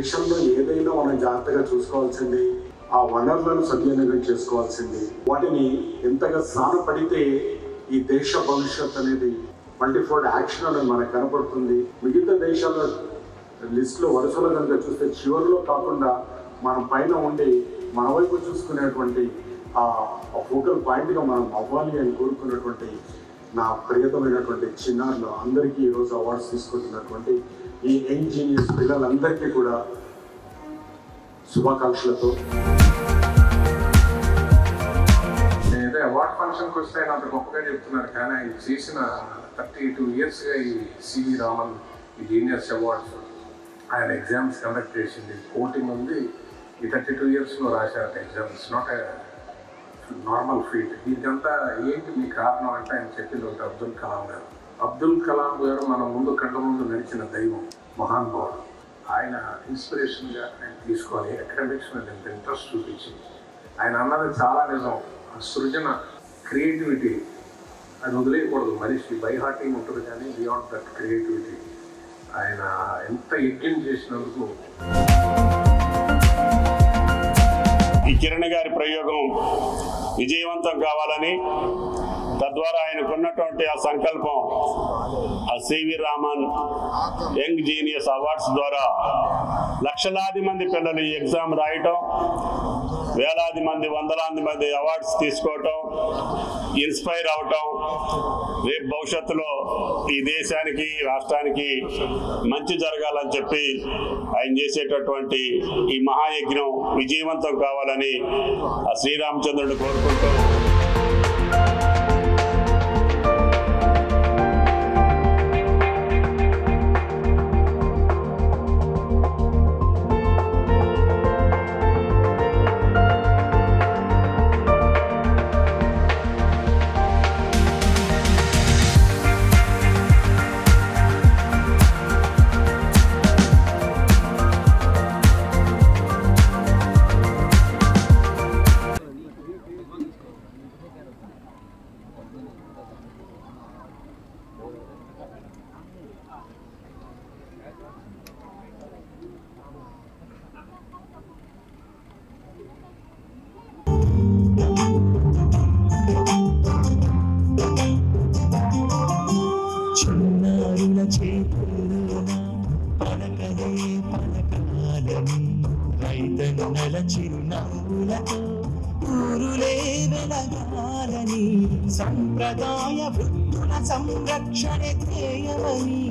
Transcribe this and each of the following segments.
దేశంలో ఏదైనా మనం జాగ్రత్తగా చూసుకోవాల్సింది, ఆ వనరులను సద్వినియోగం చేసుకోవాల్సింది. వాటిని ఎంతగా సానపడితే ఈ దేశ భవిష్యత్ అనేది మల్టీఫోల్డ్ యాక్షన్ అనేది మనకు కనపడుతుంది. మిగతా దేశాల లిస్టులో వరుసలో కనుక చూస్తే చివరిలో కాకుండా మనం పైన ఉండి మన వైపు చూసుకునేటువంటి ఆ ఫోకల్ పాయింట్గా మనం అవ్వాలి అని కోరుకున్నటువంటి నా ప్రియతమైనటువంటి చిన్నారులు అందరికీ ఈరోజు అవార్డ్స్ తీసుకుంటున్నటువంటి ఈ యంగ్ జీనియస్ పిల్లలందరికీ కూడా శుభాకాంక్షలతో. నేనైతే అవార్డ్ ఫంక్షన్కి వస్తే అంత గొప్పగా చెప్తున్నారు, కానీ ఆయన చేసిన 32 yearsగా ఈ సివి రామన్ ఈ జీనియస్ అవార్డ్స్ ఆయన ఎగ్జామ్స్ కండక్ట్ చేసింది. కోటింగ్ ఉంది, ఈ 32 yearsలో రాశారు exams. Not a normal feat. దీనికంతా ఏంటి మీ కారణం అంటే ఆయన చెప్పింది ఒకటి, అబ్దుల్ కలాం గారు. అబ్దుల్ కలాం గారు మన ముందు కళ్ళ ముందు నడిచిన దైవం, మహానుభావుడు. ఆయన ఇన్స్పిరేషన్గా ఆయన తీసుకొని అకాడమిక్స్ మీద ఎంత ఇంట్రెస్ట్ చూపించి ఆయన అన్నది చాలా నిజం. సృజన, క్రియేటివిటీ అది వదిలేయకూడదు. మనిషి బై హార్టింగ్ ఉంటుంది, కానీ బియాండ్ దట్ క్రియేటివిటీ ఆయన ఎంత యజ్ఞం చేసినందుకు. ఈ కిరణ్ గారి ప్రయోగం విజయవంతం కావాలని, తద్వారా ఆయనకున్నటువంటి ఆ సంకల్పం ఆ CV Raman young genius awards ద్వారా లక్షలాది మంది పిల్లలు ఈ ఎగ్జామ్ రాయటం, వేలాది మంది, వందలాది మంది అవార్డ్స్ తీసుకోవటం, ఇన్స్పైర్ అవటం, రేపు భవిష్యత్తులో ఈ దేశానికి, రాష్ట్రానికి మంచి జరగాలని చెప్పి ఆయన చేసేటటువంటి ఈ మహాయజ్ఞం విజయవంతం కావాలని ఆ శ్రీరామచంద్రుడిని కోరుకుంటూ రైతన్నల చిరునవ్వులతో ఊరులే వెలగాలని, సంప్రదాయ వృత్తుల సంరక్షణ ధ్యేయమని,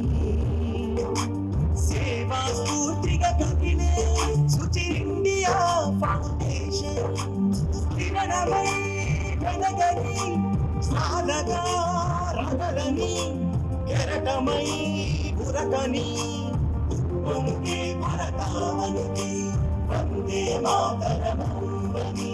సేవా స్ఫూర్తిగా కదిలే సుచిర్ ఇండియా ఫౌండేషన్ కిరణమై వెలగని, సాలగా రగలని, కెరటమై ఉరకని, వందే భరతావనికి వందే మాతరమని.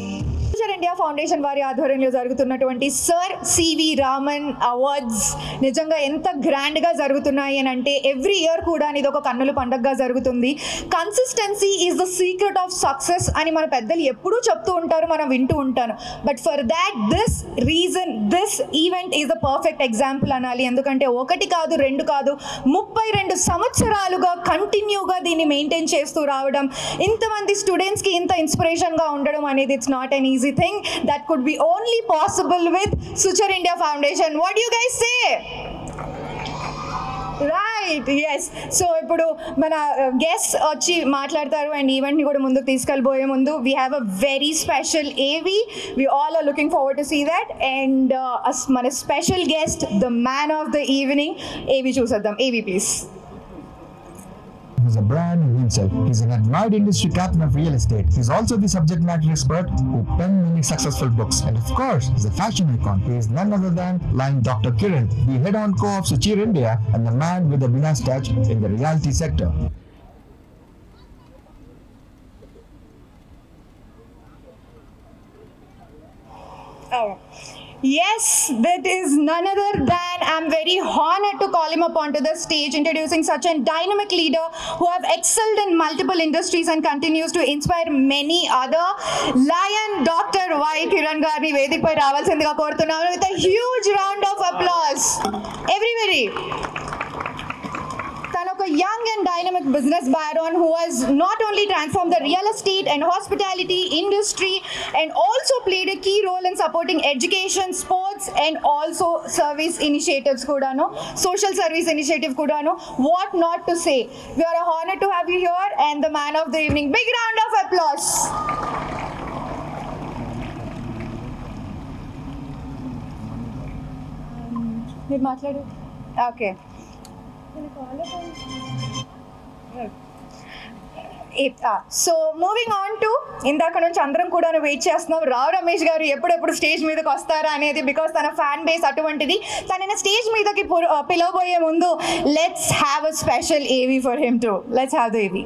ఫ్యూచర్ ఇండియా ఫౌండేషన్ వారి ఆధ్వర్యంలో జరుగుతున్నటువంటి సర్ సివి రామన్ అవార్డ్స్ నిజంగా ఎంత గ్రాండ్గా జరుగుతున్నాయి అని అంటే, ఎవ్రీ ఇయర్ కూడా ఇది ఒక కన్నుల పండుగగా జరుగుతుంది. Consistency is the secret of success అని మన పెద్దలు ఎప్పుడూ చెప్తూ ఉంటారు, మనం వింటూ ఉంటాను. But for that this event is the perfect example అనాలి. ఎందుకంటే ఒకటి కాదు, రెండు కాదు, 32 సంవత్సరాలుగా కంటిన్యూగా దీన్ని మెయింటైన్ చేస్తూ రావడం, ఇంతమంది స్టూడెంట్స్కి ఇంత ఇన్స్పిరేషన్గా ఉండడం అనేది it's not an easy thing that could be only possible with Suchar India Foundation. What do you guys say? Right, yes. So ఇప్పుడు మన గెస్ట్ వచ్చి మాట్లాడతారు అండ్ ఈవెంట్ని కూడా ముందుకు తీసుకెళ్ళబోయే ముందు we have a very special AV. We all are looking forward to see that. And మన special guest, the man of the evening, AV చూసేద్దాం. AV please. He's a brand in himself. He's an admired industry captain of real estate. He's also the subject matter expert who penned many successful books. And of course, he's a fashion icon. He is none other than Lion Dr. Kiran, the head honcho of Suchir India and the man with the Venus touch in the reality sector. Oh. Yes, that is none other than, I'm very honored to call him up onto the stage, introducing such a dynamic leader who have excelled in multiple industries and continues to inspire many other. Lion Dr. Y. Kiran Garni Vedik pai ravalsindiga korutunnanu with a huge round of applause. Everybody. తను ఒక ఒక young and dynamic business baron who has not only transformed the real estate and hospitality industry and also played a key role in supporting education, sports and also service initiatives kudano, social service initiative kudano. What not to say. We are honored to have you here and the man of the evening. Big round of applause. మీరు మాట్లాడు. Okay, so moving on to ఇందాక నుంచి అందరం కూడా wait చేస్తున్నాం రావు రమేష్ గారు ఎప్పుడెప్పుడు stage మీదకి వస్తారా అనేది. బికాస్ తన ఫ్యాన్ బేస్ అటువంటిది. తనని స్టేజ్ మీదకి పిలవబోయే ముందు లెట్స్ హ్యావ్ అ స్పెషల్ ఏవీ for him to. Let's have the ఏవీ.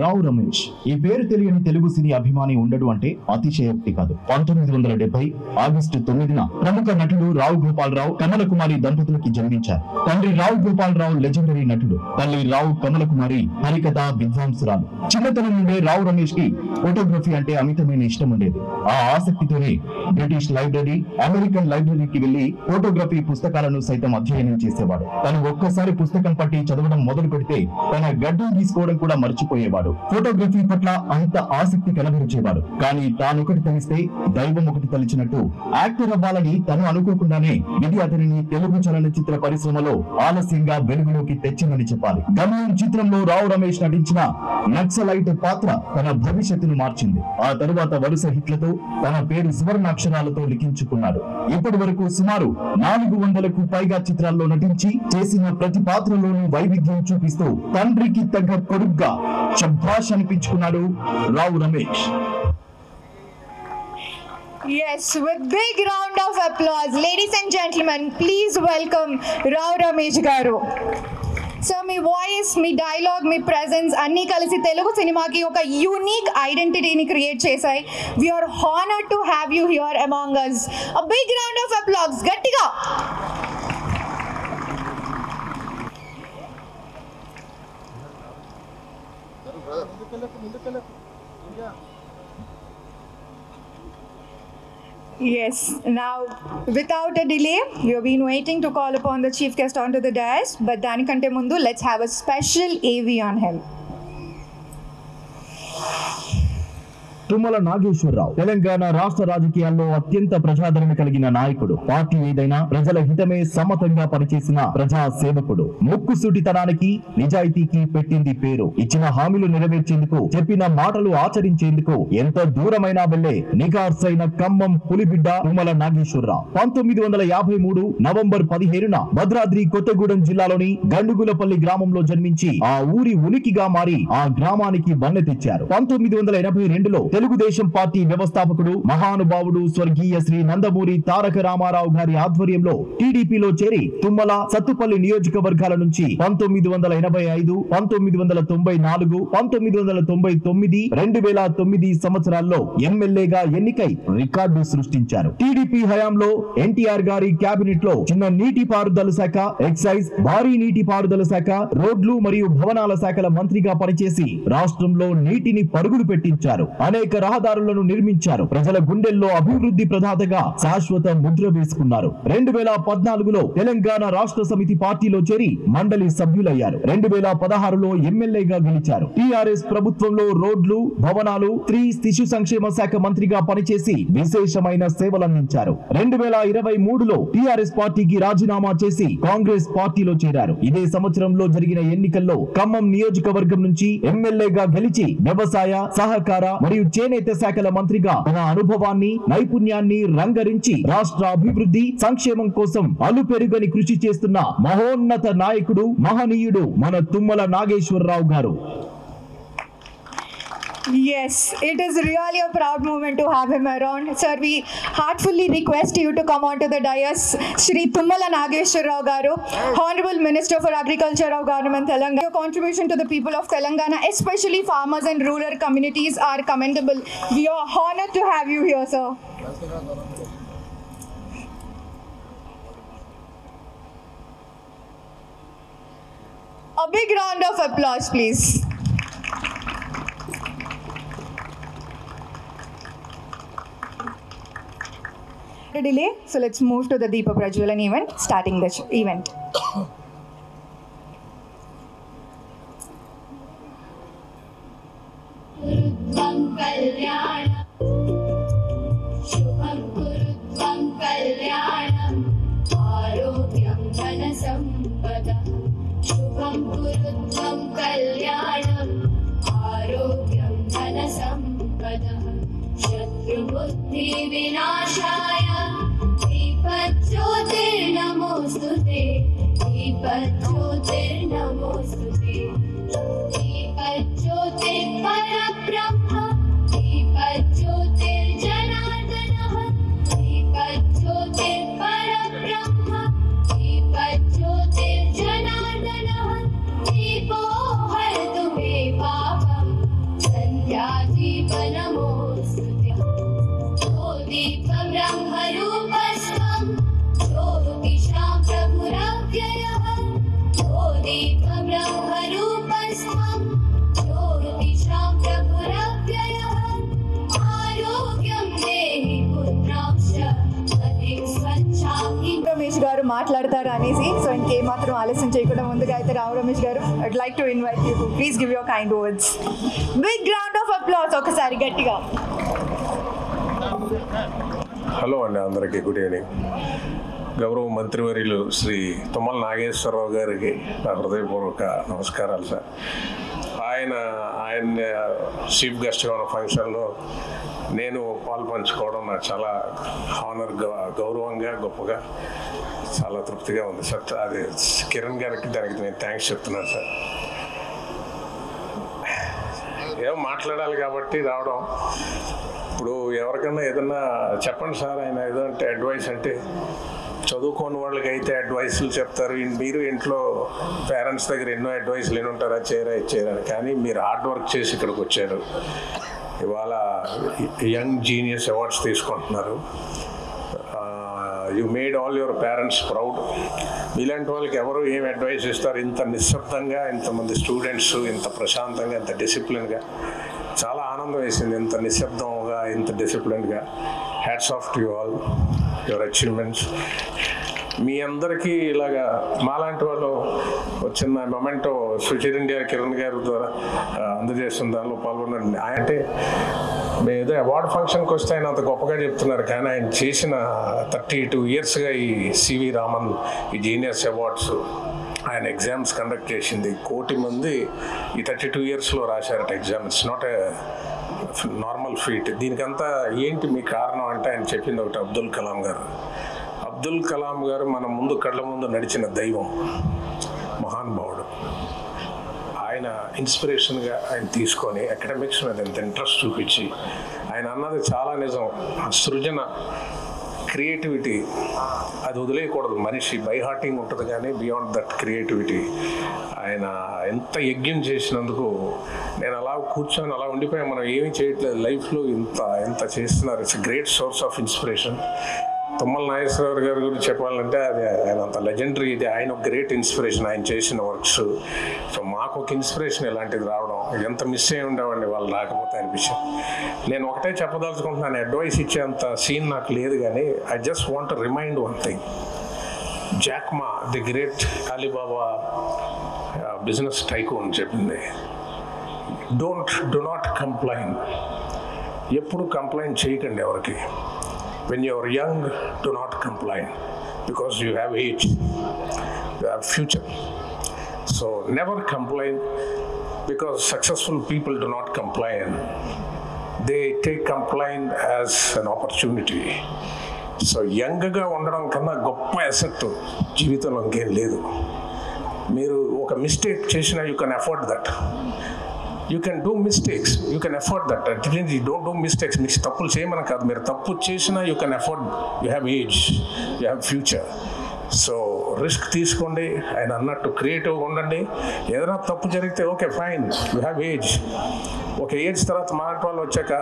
రావు రమేష్ ఈ పేరు తెలియని తెలుగు సినీ అభిమాని ఉండడు అంటే అతిశయోక్తి కాదు. 1970 ఆగస్టు 9న ప్రముఖ నటుడు రావు గోపాలరావు కమలకుమారి దంపతులకి జన్మించారు. తండ్రి రావు గోపాలరావు లెజెండరీ నటుడు, తల్లి రావు కమలకుమారి హరికథ విద్వాంసురాలు. చిన్నతనం నుండే రావు రమేష్ కి ఫోటోగ్రఫీ అంటే అమితమైన ఇష్టం ఉండేది. ఆ ఆసక్తితోనే బ్రిటిష్ లైబ్రరీ, అమెరికన్ లైబ్రరీకి వెళ్లి ఫోటోగ్రఫీ పుస్తకాలను సైతం అధ్యయనం చేసేవాడు. తను ఒక్కసారి పుస్తకం పట్టి చదవడం మొదలు పెడితే తన గడ్డం తీసుకోవడం కూడా మర్చిపోయేవాడు. ఫోటోగ్రఫీ పట్ల అంత ఆసక్తి కనబరిచేవాడు. కానీ తానొకటి తలిస్తే దైవం ఒకటి తలిచినట్టు యాక్టర్ అవ్వాలని తను అనుకోకుండానే విధి అతనిని తెలుగు చలనచిత్ర పరిశ్రమలో ఆలస్యంగా వెలుగులోకి తెచ్చిందని చెప్పాలి. గమనం చిత్రంలో రావు రమేష్ నటించిన నక్సలైట్ పాత్ర తన భవిష్యత్తును మార్చింది. ఆ తరువాత వరుస హిట్లతో తన పేరు సువర్ణాక్షరాలతో లిఖించుకున్నాడు. ఇప్పటి వరకు సుమారు 400కు పైగా చిత్రాల్లో నటించి చేసిన ప్రతి పాత్రలోనూ వైవిధ్యం చూపిస్తూ తండ్రికి తగ్గ కొడుగ్గా శభాష్ అనిపించుకున్నాడు Rao Ramesh. Yes, with big round of applause, ladies and gentlemen, please welcome Rao Ramesh garu. Sir, me voice, me dialogue, me presence అన్నీ కలిసి తెలుగు సినిమాకి ఒక యూనిక్ ఐడెంటిటీని క్రియేట్ చేశాయి. We are honored to have you here among us. A big round of applause, గట్టిగా. Yes, now without a delay, we have been waiting to call upon the chief guest onto the dais, but danikante mundu let's have a special AV on him. Tummala Nageswararao Telangana రాష్ట్ర రాజకీయాల్లో అత్యంత ప్రజాదరణ కలిగిన నాయకుడు. Party ఏదైనా ప్రజల హితమే సమ్మతంగా పనిచేసిన ప్రజా సేవకుడు. ముక్కుసూటితనానికి, నిజాయితీకి పెట్టింది పేరు. ఇచ్చిన హామీలు నెరవేర్చేందుకు, చెప్పిన మాటలు ఆచరించేందుకు ఎంత దూరమైనా వెళ్లే నిఖార్సైన ఖమ్మం పులిబిడ్డ తుమ్మల నాగేశ్వరరావు. 1953 నవంబర్ 15న భద్రాద్రి కొత్తగూడెం జిల్లాలోని గండుగులపల్లి గ్రామంలో జన్మించి ఆ ఊరి ఉనికిగా మారి ఆ గ్రామానికి వన్నె తెచ్చారు. 1982లో తెలుగుదేశం పార్టీ వ్యవస్థాపకుడు, మహానుభావుడు స్వర్గీయ శ్రీ నందమూరి తారక రామారావు గారి ఆధ్వర్యంలో టీడీపీలో చేరి తుమ్మల, సత్తుపల్లి నియోజకవర్గాల నుంచి 1985, 1994, 1999, 2009 సంవత్సరాల్లో ఎమ్మెల్యేగా ఎన్నికై రికార్డు సృష్టించారు. టీడీపీ హయాంలో ఎన్టీఆర్ గారి కేబినెట్ లో చిన్న నీటిపారుదల శాఖ, ఎక్సైజ్, భారీ నీటిపారుదల శాఖ, రోడ్లు మరియు భవనాల శాఖల మంత్రిగా పనిచేసి రాష్ట్రంలో నీటిని పరుగులు పెట్టించారు. అనేక రహదారులను నిర్మించారు. ప్రజల గుండెల్లో అభివృద్ధి ప్రదాతగా శాశ్వత ముద్ర వేసుకున్నారు. 2014లో తెలంగాణ రాష్ట్ర సమితి పార్టీలో చేరి మండలి సభ్యులయ్యారు. 2016లో ఎమ్మెల్యేగా గెలిచారు. టీఆర్ఎస్ ప్రభుత్వంలో రోడ్లు, భవనాలు, స్త్రీ శిశు సంక్షేమ శాఖ మంత్రిగా పనిచేసి విశేషమైన సేవలందించారు. 2023లో టీఆర్ఎస్ పార్టీకి రాజీనామా చేసి కాంగ్రెస్ పార్టీలో చేరారు. ఇదే సంవత్సరంలో జరిగిన ఎన్నికల్లో ఖమ్మం నియోజకవర్గం నుంచి ఎమ్మెల్యేగా గెలిచి వ్యవసాయ, సహకార మరియు చేనేత శాఖల మంత్రిగా తన అనుభవాన్ని, నైపుణ్యాన్ని రంగరించి రాష్ట్ర అభివృద్ధి, సంక్షేమం కోసం అలుపెరుగని కృషి చేస్తున్న మహోన్నత నాయకుడు, మహనీయుడు మన తుమ్మల నాగేశ్వరరావు గారు. Yes, it is really a proud moment to have him around. Sir, we heartfully request you to come onto the dais. Shri Tummala Nageshwar Garu, Honorable Minister for Agriculture of Government Telangana. Your contribution to the people of Telangana, especially farmers and rural communities, are commendable. We are honored to have you here, sir. A big round of applause, please. a delay, so let's move to the Deepa Prajwalan event, starting the event. Kurutvam Kalyanam, Shubham Kurutvam Kalyanam, Arogyam Dhanasampada. Shubham Kurutvam Kalyanam, Arogyam Dhanasampada. Shatrubuddhi Vinashaya, Deepajyotirnamostute, Deepajyotirnamostute. Deepajyotir Parabrahma, Deepajyotir Janardanah, Deepajyotir Parabrahma, Deepajyotir Janardanah, Deepo hartu me papam, Sandhyadeepa namostute. O Deepa Brahma Rupastam, Jyotisham Prabhuravyayah, O Deepa Brahma Rupastam, Jyotisham Prabhuravyayah, Arogyam Dehi Putraksha, Atik Swachhami. Ramesh గారు మాట్లాడతారు అనేసి, so ఇంకేమాత్రం ఆలస్యం చేయకుండా ముందుగా అయితే రావు రమేష్ గారు, I'd like to invite you to please give your kind words. Big round of applause ఒకసారి గట్టిగా. హలో అండి, అందరికీ గుడ్ ఈవినింగ్. గౌరవ మంత్రివర్యులు శ్రీ తుమ్మల నాగేశ్వరరావు గారికి నా హృదయపూర్వక నమస్కారాలు సార్. ఆయన చీఫ్ గెస్ట్గా ఉన్న ఫంక్షన్లో నేను పాల్పంచుకోవడం నాకు చాలా హానర్గా, గౌరవంగా, గొప్పగా, చాలా తృప్తిగా ఉంది సార్. అది కిరణ్ గారికి దానికి నేను థ్యాంక్స్ చెప్తున్నాను సార్. ఏమో మాట్లాడాలి కాబట్టి రావడం. ఇప్పుడు ఎవరికన్నా ఏదన్నా చెప్పండి సార్, ఆయన ఏదో అంటే అడ్వైస్ అంటే చదువుకోని వాళ్ళకి అయితే అడ్వైస్లు చెప్తారు. మీరు ఇంట్లో పేరెంట్స్ దగ్గర ఎన్నో అడ్వైస్లు ఎన్ని ఉంటారా, చేయరా ఇచ్చేయరని. కానీ మీరు హార్డ్ వర్క్ చేసి ఇక్కడికి వచ్చారు. ఇవాళ యంగ్ జీనియస్ అవార్డ్స్ తీసుకుంటున్నారు. You made all your parents proud. ఇలాంటి వాళ్ళకి ఎవరు ఏం అడ్వైస్ ఇస్తారు? ఇంత నిశ్శబ్దంగా, ఇంతమంది స్టూడెంట్స్ ఇంత ప్రశాంతంగా, ఇంత డిసిప్లిన్గా, చాలా ఆనందం వేసింది. ఇంత నిశ్శబ్దంగా, ఇంత డిసిప్లిన్గా. Hats off to you all your achievements. మీ అందరికీ ఇలాగా మాలాంటి వాళ్ళు వచ్చిన మొమెంటో సుచిర్ ఇండియా కిరణ్ గారి ద్వారా అందజేస్తున్న దానిలో పాల్గొనండి. అంటే మేము ఏదో అవార్డు ఫంక్షన్కి వస్తే ఆయన అంత గొప్పగా చెప్తున్నారు, కానీ ఆయన చేసిన 32 yearsగా ఈ సివి రామన్ ఈ జీనియస్ అవార్డ్స్ ఆయన ఎగ్జామ్స్ కండక్ట్ చేసింది. 1 కోటి మంది ఈ 32 yearsలో రాశారట exam. It's not a normal feat. దీనికంతా ఏంటి మీ కారణం అంటే ఆయన చెప్పింది ఒకటి, అబ్దుల్ కలాం గారు. అబ్దుల్ కలాం గారు మన ముందు కళ్ళ ముందు నడిచిన దైవం, మహానుభావుడు. ఆయన ఇన్స్పిరేషన్గా ఆయన తీసుకొని అకాడమిక్స్ మీద ఎంత ఇంట్రెస్ట్ చూపించి ఆయన అన్నది చాలా నిజం. సృజన, క్రియేటివిటీ అది వదిలేయకూడదు. మనిషి బై హార్టింగ్ ఉంటుంది, కానీ బియాండ్ దట్ క్రియేటివిటీ ఆయన ఎంత యజ్ఞం చేసినందుకు నేను అలా కూర్చొని అలా ఉండిపోయాను. మనం ఏమీ చేయట్లేదు లైఫ్లో, ఎంత చేస్తున్నారు. It's great source of inspiration. Tummala Nageswararao గారి గురించి చెప్పాలంటే అది ఆయన అంత లెజెండరీ. ఇది ఆయన ఒక గ్రేట్ ఇన్స్పిరేషన్, ఆయన చేసిన వర్క్స్. సో మాకు ఒక ఇన్స్పిరేషన్ ఇలాంటిది రావడం, ఎంత మిస్ అయ్యి ఉండేవాడిని వాళ్ళు రాకపోతే అనిపించింది. నేను ఒకటే చెప్పదలుచుకుంటున్నాను, అడ్వైస్ ఇచ్చేంత సీన్ నాకు లేదు, కానీ I just want to remind one thing. Jack Ma, the great Alibaba business tycoon చెప్పింది, డూ నాట్ కంప్లైన్. ఎప్పుడు కంప్లైంట్ చేయకండి ఎవరికి. When you are young, do not complain, because you have age, you have future. So never complain, because successful people do not complain. They take complaint as an opportunity. So యంగ్గా ఉండడం కన్నా గొప్ప asset జీవితంలో ఇంకేం లేదు. మీరు ఒక mistake చేసినా you can afford that. You can do mistakes, you can afford that. You don't do mistakes. మీకు తప్పులు చేయమని కాదు, మీరు తప్పు చేసినా you can afford, you have age, you have future. So risk తీసుకోండి. ఆయన అన్నట్టు క్రియేటివ్గా ఉండండి. ఏదైనా తప్పు జరిగితే okay fine, you have age. ఒక ఏజ్ తర్వాత మాలాంటి వాళ్ళు వచ్చాక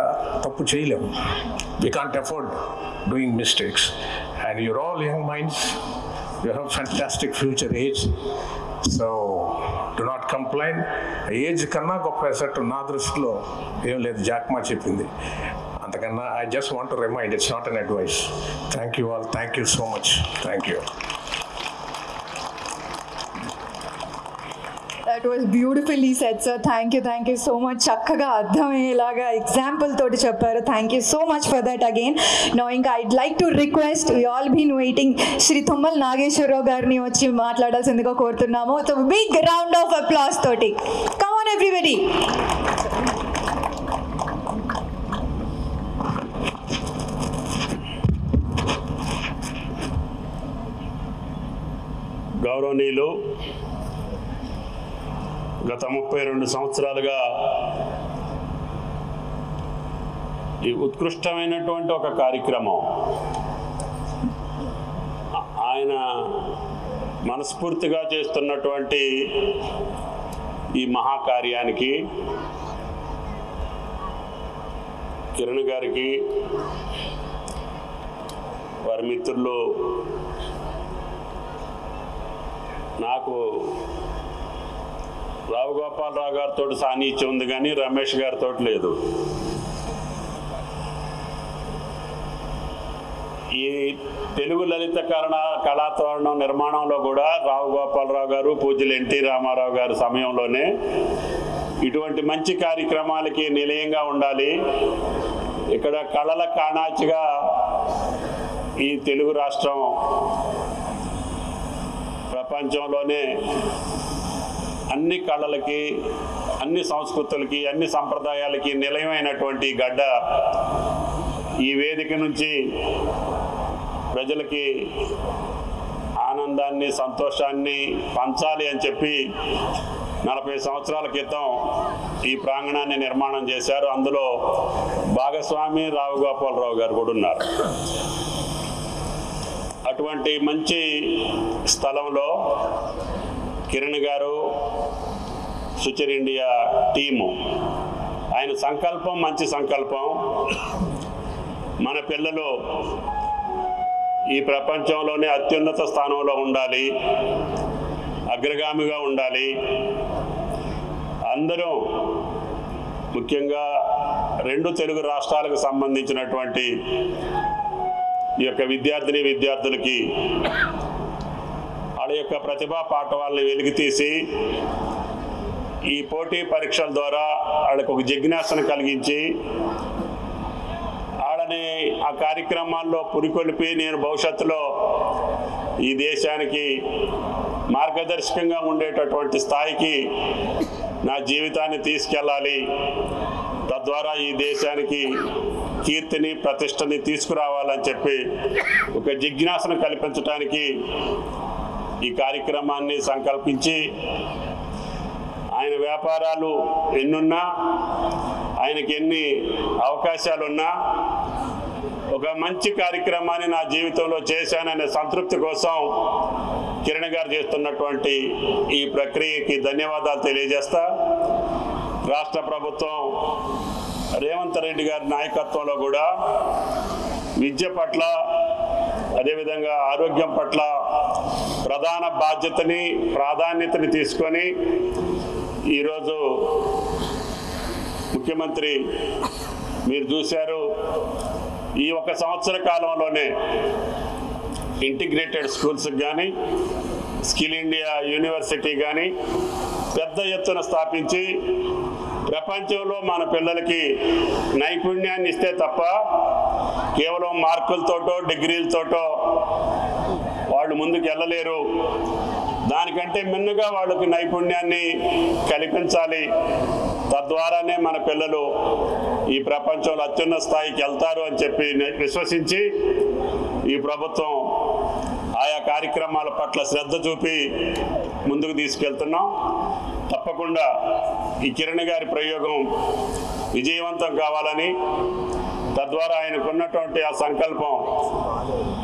తప్పు చేయలేము. We can't afford doing mistakes. And your all young minds, you have fantastic future age. So do not complain. Age కన్నా గొప్ప అసెట్ నా దృష్టిలో ఏం లేదు. జాక్మా చెప్పింది. అంత అంతకన్నా I just want to remind, it's not an advice. Thank you all, thank you so much, thank you. That was beautifully said, sir. Thank you so much. చక్కగా అర్థమయ్యేలాగా ఎగ్జాంపుల్ తోటి చెప్పారు. Thank you so much for that again. Now ఇంకా I'd like to request, we all been waiting, Shri Tummala Nageswararao గారిని వచ్చి మాట్లాడాల్సిందిగా కోరుతున్నాము. So big round of applause తోటి. Come on everybody. గౌరవనీయులు, గత 32 సంవత్సరాలుగా ఈ ఉత్కృష్టమైనటువంటి ఒక కార్యక్రమం ఆయన మనస్ఫూర్తిగా చేస్తున్నటువంటి ఈ మహాకార్యానికి కిరణ్ గారికి, వారి మిత్రులు, నాకు రావు గోపాలరావు గారితో సాన్నిధ్యం ఉంది కానీ రమేష్ గారితో లేదు. ఈ తెలుగు లలిత కళాతోరణం నిర్మాణంలో కూడా రావు గోపాలరావు గారు, పూజ్యులు ఎన్టీ రామారావు గారి సమయంలోనే ఇటువంటి మంచి కార్యక్రమాలకి నిలయంగా ఉండాలి, ఇక్కడ కళల కాణాచిగా ఈ తెలుగు రాష్ట్రం ప్రపంచంలోనే అన్ని కళలకి, అన్ని సంస్కృతులకి, అన్ని సంప్రదాయాలకి నిలయమైనటువంటి గడ్డ ఈ వేదిక నుంచి ప్రజలకి ఆనందాన్ని, సంతోషాన్ని పంచాలి అని చెప్పి 40 సంవత్సరాల క్రితం ఈ ప్రాంగణాన్ని నిర్మాణం చేశారు. అందులో భాగస్వామి రావు గోపాలరావు గారు కూడా ఉన్నారు. అటువంటి మంచి స్థలంలో కిరణ్ గారు, సుచర్ ఇండియా టీము, ఆయన సంకల్పం మంచి సంకల్పం. మన పిల్లలు ఈ ప్రపంచంలోనే అత్యున్నత స్థానంలో ఉండాలి, అగ్రగామిగా ఉండాలి. అందరూ ముఖ్యంగా 2 తెలుగు రాష్ట్రాలకు సంబంధించినటువంటి ఈ యొక్క విద్యార్థులకి వాళ్ళ యొక్క ప్రతిభా పాఠవాలని వెలికితీసి ఈ పోటీ పరీక్షల ద్వారా వాళ్ళకు ఒక జిజ్ఞాసను కలిగించి వాళ్ళని ఆ కార్యక్రమాల్లో పురికొల్పి నేను భవిష్యత్తులో ఈ దేశానికి మార్గదర్శకంగా ఉండేటటువంటి స్థాయికి నా జీవితాన్ని తీసుకెళ్ళాలి, తద్వారా ఈ దేశానికి కీర్తిని, ప్రతిష్టని తీసుకురావాలని చెప్పి ఒక జిజ్ఞాసను కల్పించడానికి ఈ కార్యక్రమాన్ని సంకల్పించి, ఆయన వ్యాపారాలు ఎన్నున్నా, ఆయనకి ఎన్ని అవకాశాలున్నా ఒక మంచి కార్యక్రమాన్ని నా జీవితంలో చేశాననే సంతృప్తి కోసం కిరణ్ గారు చేస్తున్నటువంటి ఈ ప్రక్రియకి ధన్యవాదాలు తెలియజేస్తా. రాష్ట్ర ప్రభుత్వం రేవంత్ రెడ్డి గారి నాయకత్వంలో కూడా విద్య పట్ల, అదేవిధంగా ఆరోగ్యం పట్ల ప్రధాన బాధ్యతని, ప్రాధాన్యతని తీసుకొని ఈరోజు ముఖ్యమంత్రి మీరు చూశారు, ఈ 1 సంవత్సర కాలంలోనే ఇంటిగ్రేటెడ్ స్కూల్స్కి కానీ, స్కిల్ ఇండియా యూనివర్సిటీ కానీ పెద్ద ఎత్తున స్థాపించి ప్రపంచంలో మన పిల్లలకి నైపుణ్యాన్ని ఇస్తే తప్ప కేవలం మార్కులతోటో, డిగ్రీలతోటో వాళ్ళు ముందుకు వెళ్ళలేరు. దానికంటే మిన్నగా వాళ్ళకి నైపుణ్యాన్ని కల్పించాలి. తద్వారానే మన పిల్లలు ఈ ప్రపంచంలో అత్యున్నత స్థాయికి వెళ్తారు అని చెప్పి విశ్వసించి ఈ ప్రభుత్వం ఆయా కార్యక్రమాల పట్ల శ్రద్ధ చూపి ముందుకు తీసుకెళ్తున్నాం. తప్పకుండా ఈ కిరణ్ గారి ప్రయోగం విజయవంతం కావాలని, తద్వారా ఆయనకున్నటువంటి ఆ సంకల్పం,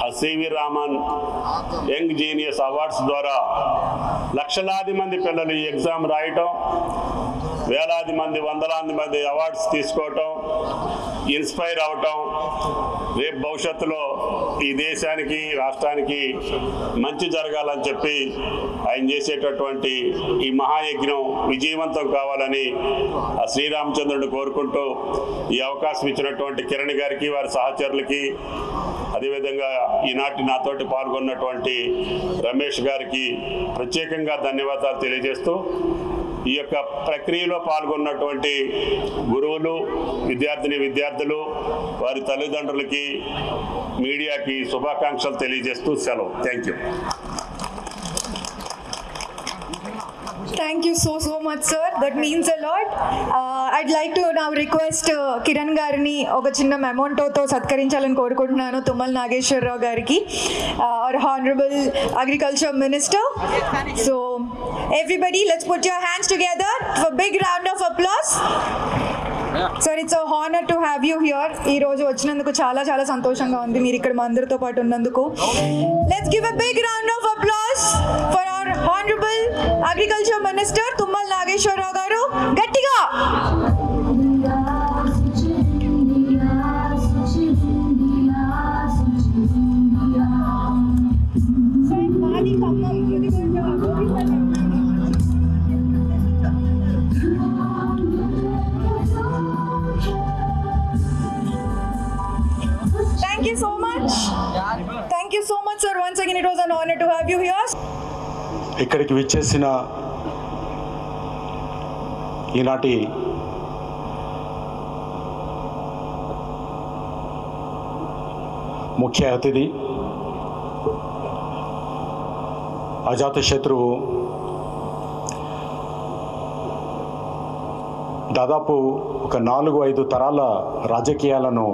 ఆ CV Raman young genius awards ద్వారా లక్షలాది మంది పిల్లలు ఈ ఎగ్జామ్ రాయటం, వేలాది మంది వందలాది మంది అవార్డ్స్ తీసుకోవటం, ఇన్స్పైర్ అవటం, రేపు భవిష్యత్తులో ఈ దేశానికి రాష్ట్రానికి మంచి జరగాలని చెప్పి ఆయన చేసేటటువంటి ఈ మహాయజ్ఞం విజయవంతం కావాలని ఆ శ్రీరామచంద్రుడిని కోరుకుంటూ ఈ అవకాశం ఇచ్చినటువంటి కిరణ్ గారికి, వారి సహచరులకి, అదేవిధంగా ఈనాటి నాతోటి పాల్గొన్నటువంటి రమేష్ గారికి ప్రత్యేకంగా ధన్యవాదాలు తెలియజేస్తూ ఈ యొక్క ప్రక్రియలో పాల్గొన్నటువంటి గురువులు, విద్యార్థులు, వారి తల్లిదండ్రులకి, మీడియాకి శుభాకాంక్షలు తెలియజేస్తూ సెలవు. Thank you. Thank you so much, sir. That means a lot. I'd like to now request Kiran Garni oka chinna memento to satkarinchaలని కోరుకుంటున్నాను తుమ్మల నాగేశ్వరరావు గారికి, our honorable agriculture minister. So everybody, let's put your hands together for a big round of applause. Sir, it's a honor to have you here. ఈ రోజు వచ్చినందుకు చాలా చాలా సంతోషంగా ఉంది మీరు ఇక్కడ మా అందరితో పాటు ఉన్నందుకు. Let's give a big round of applause for our honorable agriculture minister Tummala Nageswararao గారు. గట్టిగా. Thank you so much. Thank you so much, sir. Once again, it was an honor to have you here. ఇక్కడికి విచ్చేసిన ఈనాటి ముఖ్య అతిథి, అజాతశత్రువు, దాదాపు ఒక 4-5 తరాల రాజకీయాలను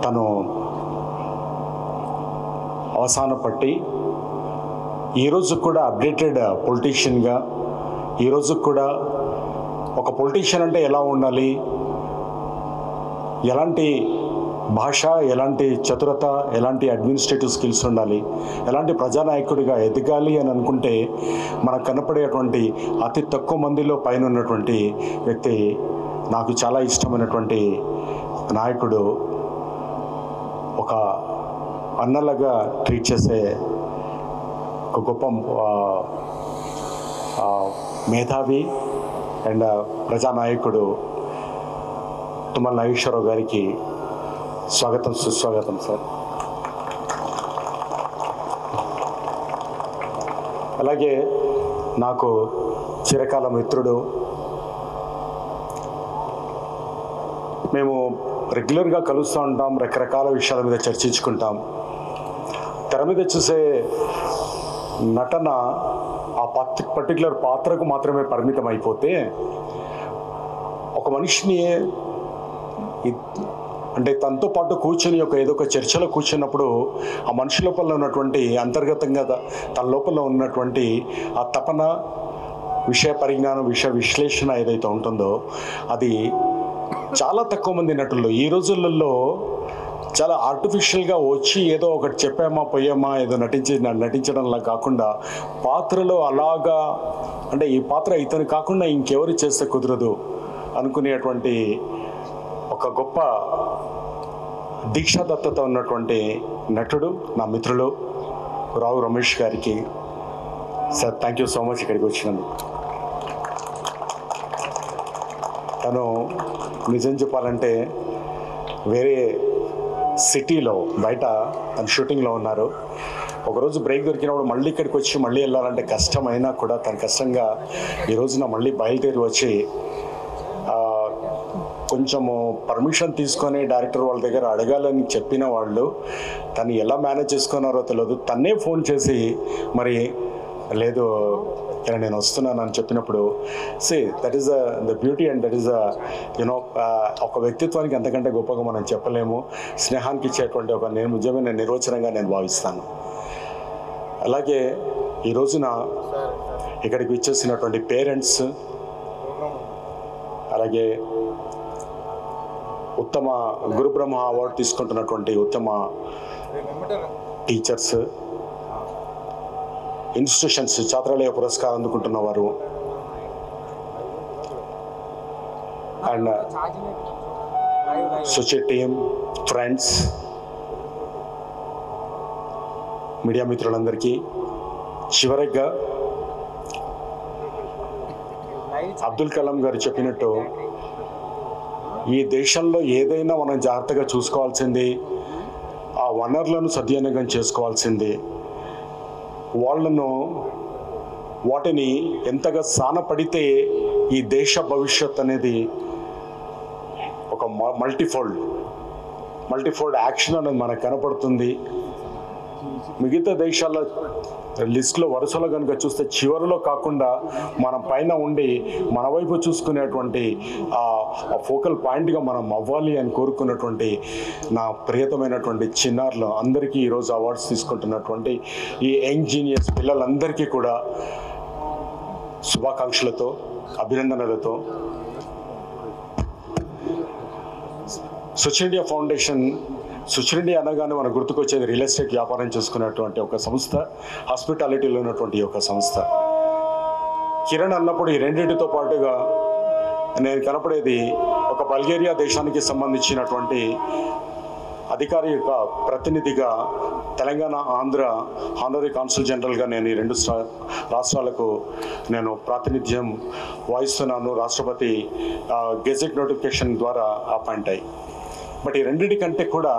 తను అవసాన పట్టి ఈరోజు కూడా అప్డేటెడ్ పొలిటీషియన్గా, ఈరోజు కూడా ఒక పొలిటీషియన్ అంటే ఎలా ఉండాలి, ఎలాంటి భాష, ఎలాంటి చతురత, ఎలాంటి అడ్మినిస్ట్రేటివ్ స్కిల్స్ ఉండాలి, ఎలాంటి ప్రజానాయకుడిగా ఎదగాలి అని అనుకుంటే మనకు కనపడేటువంటి అతి తక్కువ మందిలో పైన ఉన్నటువంటి వ్యక్తి, నాకు చాలా ఇష్టమైనటువంటి నాయకుడు, ఒక అన్నలాగా ట్రీట్ చేసే ఒక గొప్ప మేధావి అండ్ ప్రజానాయకుడు తుమ్మల నాగేశ్వరరావు గారికి స్వాగతం, సుస్వాగతం సార్. అలాగే నాకు చిరకాల మిత్రుడు, మేము రెగ్యులర్గా కలుస్తూ ఉంటాం, రకరకాల విషయాల మీద చర్చించుకుంటాం. తెర మీద చూసే నటన ఆ పర్టికులర్ పాత్రకు మాత్రమే పరిమితం అయిపోతే ఒక మనిషిని అంటే తనతో పాటు కూర్చొని ఏదో ఒక చర్చలో కూర్చున్నప్పుడు ఆ మనిషి లోపల ఉన్నటువంటి అంతర్గతంగా తన లోపల ఉన్నటువంటి ఆ తపన, విషయ పరిజ్ఞానం, విషయ విశ్లేషణ ఏదైతే ఉంటుందో అది చాలా తక్కువ మంది నటుల్లో ఈ రోజులలో చాలా ఆర్టిఫిషియల్గా వచ్చి ఏదో ఒకటి చెప్పామా పోయామా ఏదో నటించడంలా కాకుండా పాత్రలో అలాగా అంటే ఈ పాత్ర ఇతను కాకుండా ఇంకెవరు చేస్తే కుదరదు అనుకునేటువంటి ఒక గొప్ప దీక్షాదత్తత ఉన్నటువంటి నటుడు నా మిత్రులు రావు రమేష్ గారికి sir thank you so much ఇక్కడికి వచ్చినందుకు. తను నిజం చెప్పాలంటే వేరే సిటీలో బయట తను షూటింగ్లో ఉన్నారు. ఒకరోజు బ్రేక్ దొరికినప్పుడు మళ్ళీ ఇక్కడికి వచ్చి మళ్ళీ వెళ్ళాలంటే కష్టమైనా కూడా తను కష్టంగా ఈ రోజున మళ్ళీ బయలుదేరి వచ్చి కొంచెము పర్మిషన్ తీసుకొని డైరెక్టర్ వాళ్ళ దగ్గర అడగాలని చెప్పిన వాళ్ళు తను ఎలా మేనేజ్ చేసుకున్నారో తెలియదు. తన్నే ఫోన్ చేసి మరి లేదు ఇలా నేను వస్తున్నాను అని చెప్పినప్పుడు that is the beauty and that is you know ఒక వ్యక్తిత్వానికి అంతకంటే గొప్పగా మనం చెప్పలేము. స్నేహానికి ఇచ్చేటువంటి ఒక నిజమైన నిర్వచనంగా నేను భావిస్తాను. అలాగే ఈ రోజున ఇక్కడికి వచ్చేసినటువంటి పేరెంట్స్, అలాగే ఉత్తమ గురుబ్రహ్మ అవార్డు తీసుకుంటున్నటువంటి ఉత్తమ టీచర్స్, ఇన్స్టిట్యూషన్స్ ఛాత్రాలయ పురస్కారం అందుకుంటున్న వారు, and Suchi team, friends, media మిత్రులందరికీ చివరిగా అబ్దుల్ కలాం గారు చెప్పినట్టు ఈ దేశంలో ఏదైనా మనం జాగ్రత్తగా చూసుకోవాల్సింది, ఆ వనరులను సద్వినియోగం చేసుకోవాల్సింది, వాటిని ఎంతగా సానపడితే ఈ దేశ భవిష్యత్ అనేది ఒక మల్టీఫోల్డ్ యాక్షన్ అనేది మనకు కనపడుతుంది. మిగతా దేశాల లిస్టులో వరుసలో కనుక చూస్తే చివరిలో కాకుండా మన పైన ఉండి మన వైపు చూసుకునేటువంటి ఆ ఫోకల్ పాయింట్గా మనం అవ్వాలి అని కోరుకున్నటువంటి నా ప్రియతమైనటువంటి చిన్నారులు అందరికీ ఈరోజు అవార్డ్స్ తీసుకుంటున్నటువంటి ఈ యంగ్ జీనియస్ పిల్లలందరికీ కూడా శుభాకాంక్షలతో, అభినందనలతో such India foundation, such India అనగానే మనకు గుర్తుకొచ్చేది రియల్ ఎస్టేట్ వ్యాపారం చేసుకున్నటువంటి ఒక సంస్థ, హాస్పిటాలిటీలో ఉన్నటువంటి ఒక సంస్థ. కిరణ్ అన్నప్పుడు ఈ రెండింటితో పాటుగా నేను కనపడేది ఒక బల్గేరియా దేశానికి సంబంధించినటువంటి అధికారిక ప్రతినిధిగా, తెలంగాణ, ఆంధ్ర హానరీ కాన్సుల్ జనరల్గా నేను ఈ 2 రాష్ట్రాలకు నేను ప్రాతినిధ్యం వహిస్తున్నాను. రాష్ట్రపతి గెజెట్ నోటిఫికేషన్ ద్వారా అపాయింట్ అయ్యి. బట్ ఈ రెండింటికంటే కూడా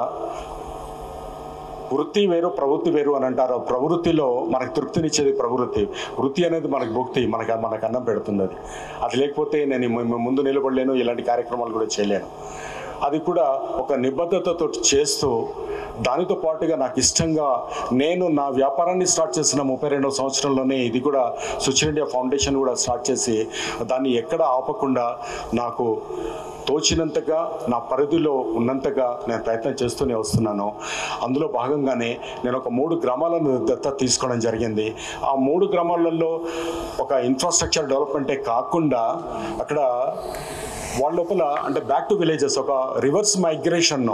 వృత్తి వేరు, ప్రవృత్తి వేరు అని అంటారు. ప్రవృత్తిలో మనకు తృప్తినిచ్చేది ప్రవృత్తి, వృత్తి అనేది మనకు భక్తి, మనకు అన్నం పెడుతుంది. అది లేకపోతే నేను ముందు నిలబడలేను, ఇలాంటి కార్యక్రమాలు కూడా చేయలేను. అది కూడా ఒక నిబద్ధతతో చేస్తూ, దానితో పాటుగా నాకు ఇష్టంగా నేను నా వ్యాపారాన్ని స్టార్ట్ చేసిన 32వ సంవత్సరంలోనే ఇది కూడా సుచ్ ఇండియా ఫౌండేషన్ కూడా స్టార్ట్ చేసి దాన్ని ఎక్కడ ఆపకుండా నాకు తోచినంతగా, నా పరిధిలో ఉన్నంతగా నేను ప్రయత్నం చేస్తూనే వస్తున్నాను. అందులో భాగంగానే నేను ఒక 3 గ్రామాలను దత్తత తీసుకోవడం జరిగింది. ఆ 3 గ్రామాలలో ఒక ఇన్ఫ్రాస్ట్రక్చర్ డెవలప్మెంటే కాకుండా అక్కడ వాళ్ళ లోపల అంటే బ్యాక్ టు విలేజెస్, ఒక రివర్స్ మైగ్రేషన్,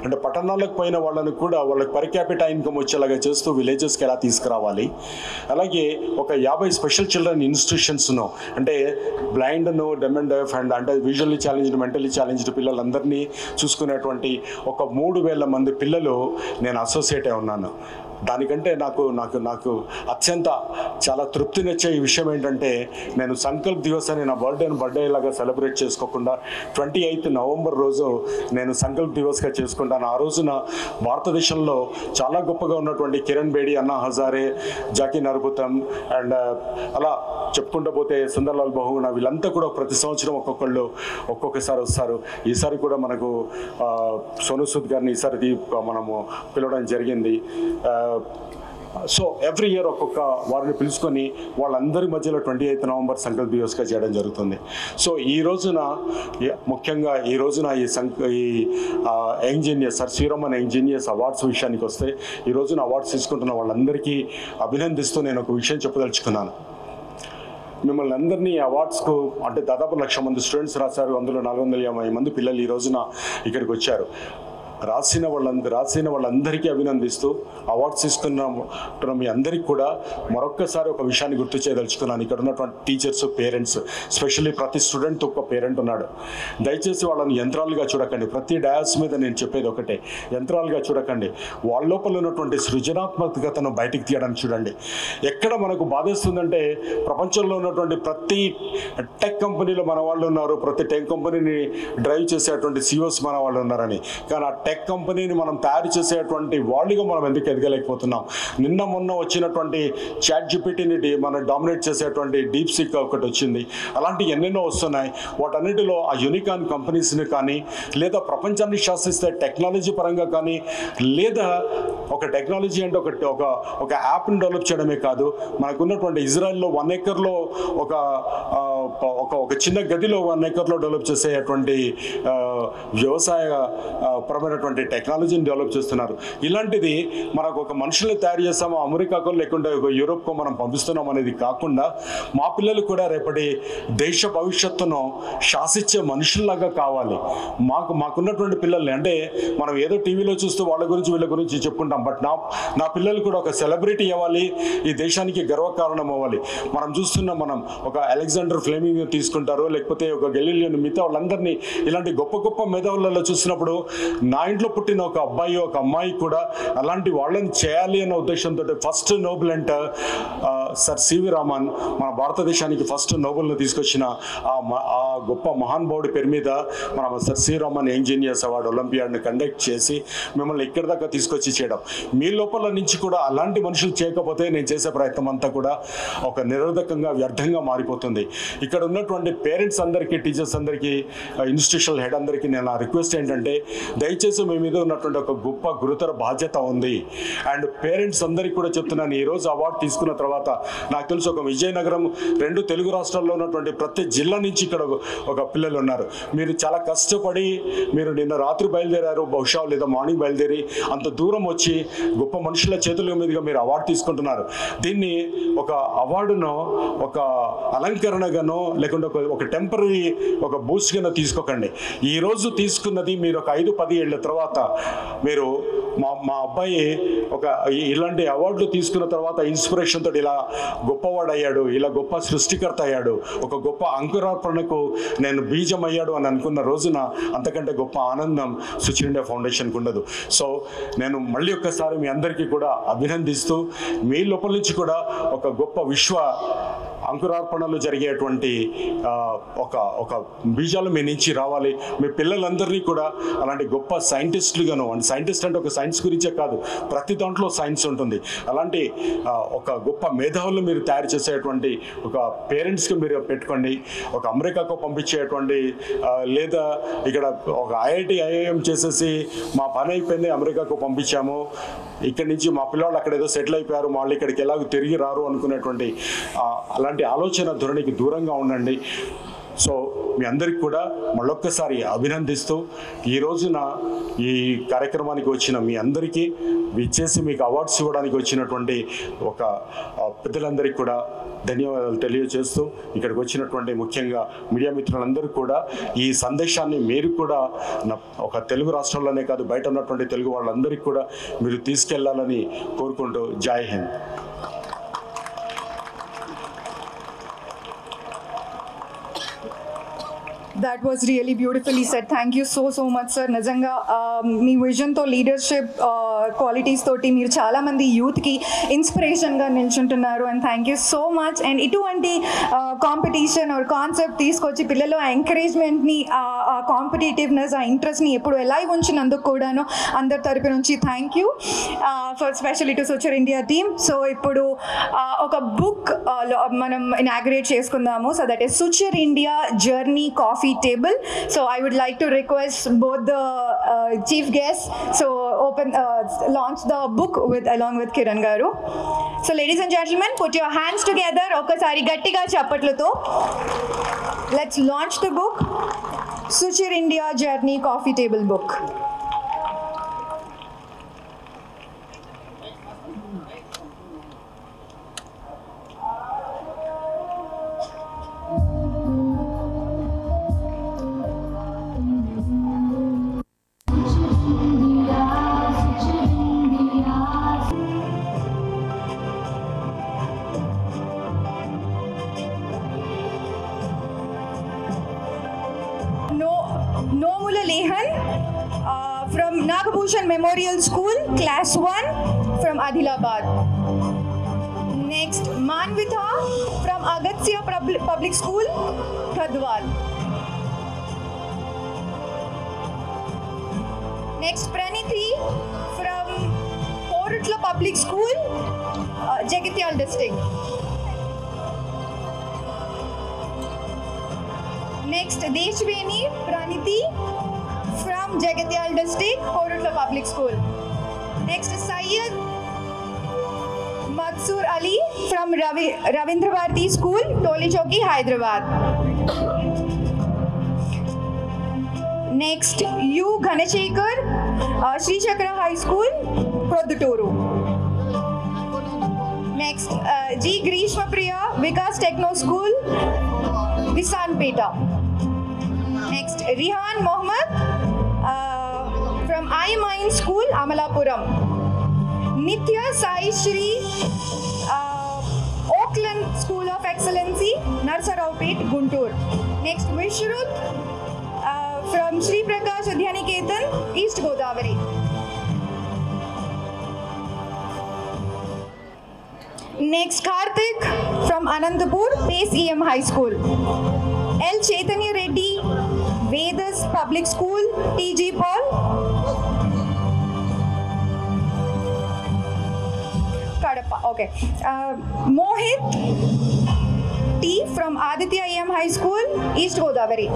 అంటే పట్టణాలకు పోయిన వాళ్ళని కూడా వాళ్ళకి పర్ క్యాపిటల్ ఇన్కమ్ వచ్చేలాగా చేస్తూ విలేజెస్కి ఎలా తీసుకురావాలి. అలాగే ఒక 50 స్పెషల్ చిల్డ్రన్ ఇన్స్టిట్యూషన్స్ను, అంటే బ్లైండ్ను, డెమ్ అండ్ డెఫ్ అండ్ అంటే విజువల్లీ ఛాలెంజ్డ్, మెంటలీ ఛాలెంజ్డ్ పిల్లలందరినీ చూసుకునేటువంటి ఒక 3000 మంది పిల్లలు నేను అసోసియేట్ అయి ఉన్నాను. దానికంటే నాకు నాకు నాకు అత్యంత చాలా తృప్తినిచ్చే ఈ విషయం ఏంటంటే, నేను సంకల్ప్ దివస్ అని నా బర్త్డే లాగా సెలబ్రేట్ చేసుకోకుండా 28 నవంబర్ రోజు నేను సంకల్ప్ దివస్గా చేసుకుంటాను. ఆ రోజున భారతదేశంలో చాలా గొప్పగా ఉన్నటువంటి కిరణ్ బేడి, అన్నా హజారే, జాకీ నర్బుతం అండ్ అలా చెప్పుకుంటూ పోతే సుందర్లాల్ బహుగుణ, వీళ్ళంతా కూడా ప్రతి సంవత్సరం ఒక్కొక్కసారి వస్తారు. ఈసారి కూడా మనకు సోను సూద్ గారిని ఈసారి మనము పిలవడం జరిగింది. సో ఎవ్రీ ఇయర్ ఒక్కొక్క వారిని పిలుచుకొని వాళ్ళందరి మధ్యలో 28 నవంబర్ సంకల్ప్ దివస్గా చేయడం జరుగుతుంది. సో ఈ రోజున ముఖ్యంగా ఈ రోజున ఈ young genius, sir Sriraman young genius awards విషయానికి వస్తే, ఈ రోజున అవార్డ్స్ తీసుకుంటున్న వాళ్ళందరికీ అభినందిస్తూ నేను ఒక విషయం చెప్పదలుచుకున్నాను. మిమ్మల్ని అందరినీ అవార్డ్స్కు అంటే దాదాపు 1,00,000 మంది స్టూడెంట్స్ రాశారు. అందులో 450 మంది పిల్లలు ఈ రోజున ఇక్కడికి వచ్చారు. రాసిన వాళ్ళందరికీ అభినందిస్తూ అవార్డ్స్ తీసుకున్న మీ అందరికీ కూడా మరొక్కసారి ఒక విషయాన్ని గుర్తు చేయదలుచుకున్నాను. ఇక్కడ ఉన్నటువంటి టీచర్స్, పేరెంట్స్, స్పెషల్లీ ప్రతి స్టూడెంట్ ఒక పేరెంట్ ఉన్నాడు. దయచేసి వాళ్ళని యంత్రాలుగా చూడకండి. ప్రతి డయాస్ మీద నేను చెప్పేది ఒకటే, యంత్రాలుగా చూడకండి. వాళ్ళ లోపల ఉన్నటువంటి సృజనాత్మకతను బయటికి తీయడానికి చూడండి. ఎక్కడ మనకు బాధేస్తుందంటే, ప్రపంచంలో ఉన్నటువంటి ప్రతి టెక్ కంపెనీలో మన వాళ్ళు ఉన్నారు, ప్రతి టెక్ కంపెనీని డ్రైవ్ చేసేటువంటి CEOs మన వాళ్ళు ఉన్నారని. కానీ ఆ టెక్ కంపెనీని మనం తయారు చేసేటువంటి వాళ్ళుగా మనం ఎందుకు ఎదగలేకపోతున్నాం? నిన్న మొన్న వచ్చినటువంటి చాట్ జీపీటీని మనం డామినేట్ చేసేటువంటి డీప్ సీక్ ఒకటి వచ్చింది. అలాంటి ఎన్నెన్నో వస్తున్నాయి. వాటన్నిటిలో ఆ యూనికార్న్ కంపెనీస్ని కానీ, లేదా ప్రపంచాన్ని శాసిస్తే టెక్నాలజీ పరంగా కానీ, లేదా ఒక టెక్నాలజీ అంటే ఒక యాప్ని డెవలప్ చేయడమే కాదు, మనకున్నటువంటి ఇజ్రాయెల్లో 1 ఎకర్లో ఒక చిన్న గదిలో 1 ఎకర్లో డెవలప్ చేసేటువంటి వ్యవసాయ పరమైన రకమైనటువంటి టెక్నాలజీని డెవలప్ చేస్తున్నారు. ఇలాంటిది మనకు ఒక మనుషుల్ని తయారు చేస్తామో అమెరికాకో లేకుంటే ఒక యూరోప్కో మనం పంపిస్తున్నాం అనేది కాకుండా మా పిల్లలు కూడా రేపటి దేశ భవిష్యత్తును శాసించే మనుషుల్లాగా కావాలి. మాకున్నటువంటి పిల్లల్ని అంటే మనం ఏదో టీవీలో చూస్తూ వాళ్ళ గురించి వీళ్ళ గురించి చెప్పుకుంటాం, బట్ నా పిల్లలు కూడా ఒక సెలబ్రిటీ అవ్వాలి, ఈ దేశానికి గర్వకారణం అవ్వాలి. మనం చూస్తున్నాం, మనం ఒక అలెగ్జాండర్ ఫ్లెమింగ్ తీసుకుంటారు, లేకపోతే ఒక గెలీలియోని, మిగతా వాళ్ళందరినీ ఇలాంటి గొప్ప గొప్ప మేధావులలో చూసినప్పుడు నా ఇంట్లో పుట్టిన ఒక అబ్బాయి ఒక అమ్మాయి కూడా అలాంటి వాళ్ళని చేయాలి అన్న ఉద్దేశంతో ఫస్ట్ నోబెల్ అంటే సర్ సివి రామన్ మన భారతదేశానికి ఫస్ట్ నోబెల్ను తీసుకొచ్చిన ఆ గొప్ప మహానుభావుడి పేరు మీద మనం sir CV Raman engineers award ఒలింపియాడ్ని కండక్ట్ చేసి మిమ్మల్ని ఇక్కడి దాకా తీసుకొచ్చి చేయడం. మీ లోపల నుంచి కూడా అలాంటి మనుషులు చేయకపోతే నేను చేసే ప్రయత్నం అంతా కూడా ఒక నిరోధకంగా వ్యర్థంగా మారిపోతుంది. ఇక్కడ ఉన్నటువంటి పేరెంట్స్ అందరికీ, టీచర్స్ అందరికీ, ఇన్స్టిట్యూషనల్ హెడ్ అందరికీ నేను రిక్వెస్ట్ ఏంటంటే దయచేసి మీ మీద ఉన్నటువంటి ఒక గొప్ప గురుతర బాధ్యత ఉంది. అండ్ పేరెంట్స్ అందరికీ కూడా చెప్తున్నాను, ఈరోజు అవార్డు తీసుకున్న తర్వాత నాకు తెలుసు ఒక విజయనగరం 2 తెలుగు రాష్ట్రాల్లో ఉన్నటువంటి ప్రతి జిల్లా నుంచి ఇక్కడ ఒక పిల్లలు ఉన్నారు. మీరు చాలా కష్టపడి మీరు నిన్న రాత్రి బయలుదేరారు, బహుశా లేదా మార్నింగ్ బయలుదేరి అంత దూరం వచ్చి గొప్ప మనుషుల చేతుల మీదుగా మీరు అవార్డు తీసుకుంటున్నారు. దీన్ని ఒక అవార్డును ఒక అలంకరణగానో లేకుంటే ఒక టెంపరీ ఒక బూస్ట్గానో తీసుకోకండి. ఈరోజు తీసుకున్నది మీరు ఒక 5-10 ఏళ్ళ తర్వాత మీరు మా అబ్బాయి ఒక ఇలాంటి అవార్డులు తీసుకున్న తర్వాత ఇన్స్పిరేషన్ తోటి ఇలా గొప్పవాడు అయ్యాడు, ఇలా గొప్ప సృష్టికర్త అయ్యాడు, ఒక గొప్ప అంకురార్పణకు నేను బీజం అయ్యాడు అని అనుకున్న రోజున అంతకంటే గొప్ప ఆనందం సుచిర్ ఇండియా ఫౌండేషన్కి ఉండదు. సో నేను మళ్ళీ ఒక్కసారి మీ అందరికీ కూడా అభినందిస్తూ మీ లోపల నుంచి కూడా ఒక గొప్ప విశ్వ అంకురార్పణలు జరిగేటువంటి ఒక బీజాలు మీ నుంచి రావాలి. మీ పిల్లలందరినీ కూడా అలాంటి గొప్ప సైంటిస్టులుగాను, అండ్ సైంటిస్ట్ అంటే ఒక సైన్స్ గురించే కాదు, ప్రతి దాంట్లో సైన్స్ ఉంటుంది, అలాంటి ఒక గొప్ప మేధావులు మీరు తయారు చేసేటువంటి ఒక పేరెంట్స్కి మీరు పెట్టుకోండి. ఒక అమెరికాకు పంపించేటువంటి లేదా ఇక్కడ ఒక ఐఐఎం చేసేసి మా పని అయిపోయింది అమెరికాకు పంపించాము, ఇక్కడి నుంచి మా పిల్లలు అక్కడ ఏదో సెటిల్ అయిపోయారు, వాళ్ళు ఇక్కడికి ఎలాగో తిరిగి రారు అనుకునేటువంటి అలాంటి ఆలోచన ధోరణికి దూరంగా ఉండండి. సో మీ అందరికి కూడా మళ్ళొక్కసారి అభినందిస్తూ ఈ రోజున ఈ కార్యక్రమానికి వచ్చిన మీ అందరికీ విచ్చేసి మీకు అవార్డ్స్ ఇవ్వడానికి వచ్చినటువంటి ఒక పెద్దలందరికీ కూడా ధన్యవాదాలు తెలియజేస్తూ ఇక్కడికి వచ్చినటువంటి ముఖ్యంగా మీడియా మిత్రులందరూ కూడా ఈ సందేశాన్ని మీరు కూడా ఒక తెలుగు రాష్ట్రంలోనే కాదు బయట ఉన్నటువంటి తెలుగు వాళ్ళందరికీ కూడా మీరు తీసుకెళ్లాలని కోరుకుంటూ జై Hind. That was really beautifully said. Thank you so much, sir. నిజంగా మీ విజన్తో లీడర్షిప్ క్వాలిటీస్ తోటి మీరు చాలామంది యూత్కి ఇన్స్పిరేషన్గా నిల్చుంటున్నారు. And thank you so much. And ఇటువంటి కాంపిటీషన్ ఆర్ కాన్సెప్ట్ తీసుకొచ్చి పిల్లల్లో ఆ ఎంకరేజ్మెంట్ని, ఆ కాంపిటేటివ్నెస్, ఆ ఇంట్రెస్ట్ని ఎప్పుడు ఎలా ఉంచినందుకు కూడాను అందరి తరపు నుంచి thank you for specially to Suchir India team. So ఇప్పుడు ఒక బుక్ మనం ఇనాగ్రేట్ చేసుకుందాము. So that is Suchir India journey coffee table. So I would like to request both the chief guests so launch the book along with Kiran garu. So ladies and gentlemen, put your hands together okasari gattiga chappatlato. Let's launch the book, Suchir India Journey Coffee Table book. Nomula Lehan from Nagabhushan Memorial School, Class 1 from Adilabad. Next, Manvitha from Agatsya Public School, Kadwal. Next, Praniti from Porutla Public School, Jagatyal District. Next, Deshveni Praniti from Jagatyal District, Porutla Public School. Next, Syed Mansur Ali from Ravindra Bharati School, Toli Chowki, Hyderabad. Next, U Ghanashekar Sri Chakra High School, Produturu. Next, G. Grishma Priya, Vikas Techno School, Visanpeta. Next, Rihan Mohammed from I Mind School, Amalapuram. Nitya Sai Shri, Oakland School of Excellency, Narsaraupet, Guntur. Next, Vishrut from Sri Prakash Vidyaniketan, East Godavari. Next, Karthik from Anantapur, Pace EM High School. L. Chaitanya Reddy, Vedas Public School, TG Paul. Kadapa, okay. Mohit T from Aditya EM High School, East Godavari.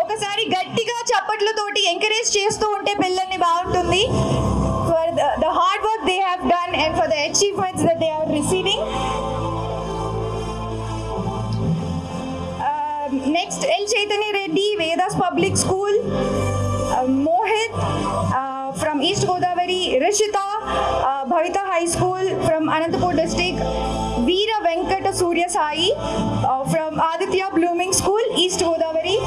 ఒకసారి గట్టిగా చప్పట్లతోటి encourage చేస్తూ ఉంటే పిల్లల్ని బాగుంటుంది. For the hard work they have done and for the achievements that they are receiving. Next, L. Chaitanya Reddy, Vedas Public School. Mohit from East Godavari. Rishita, Bhavita High School from Anantapur District. Veera Venkata Surya Sai from Aditya Blooming School, East Godavari.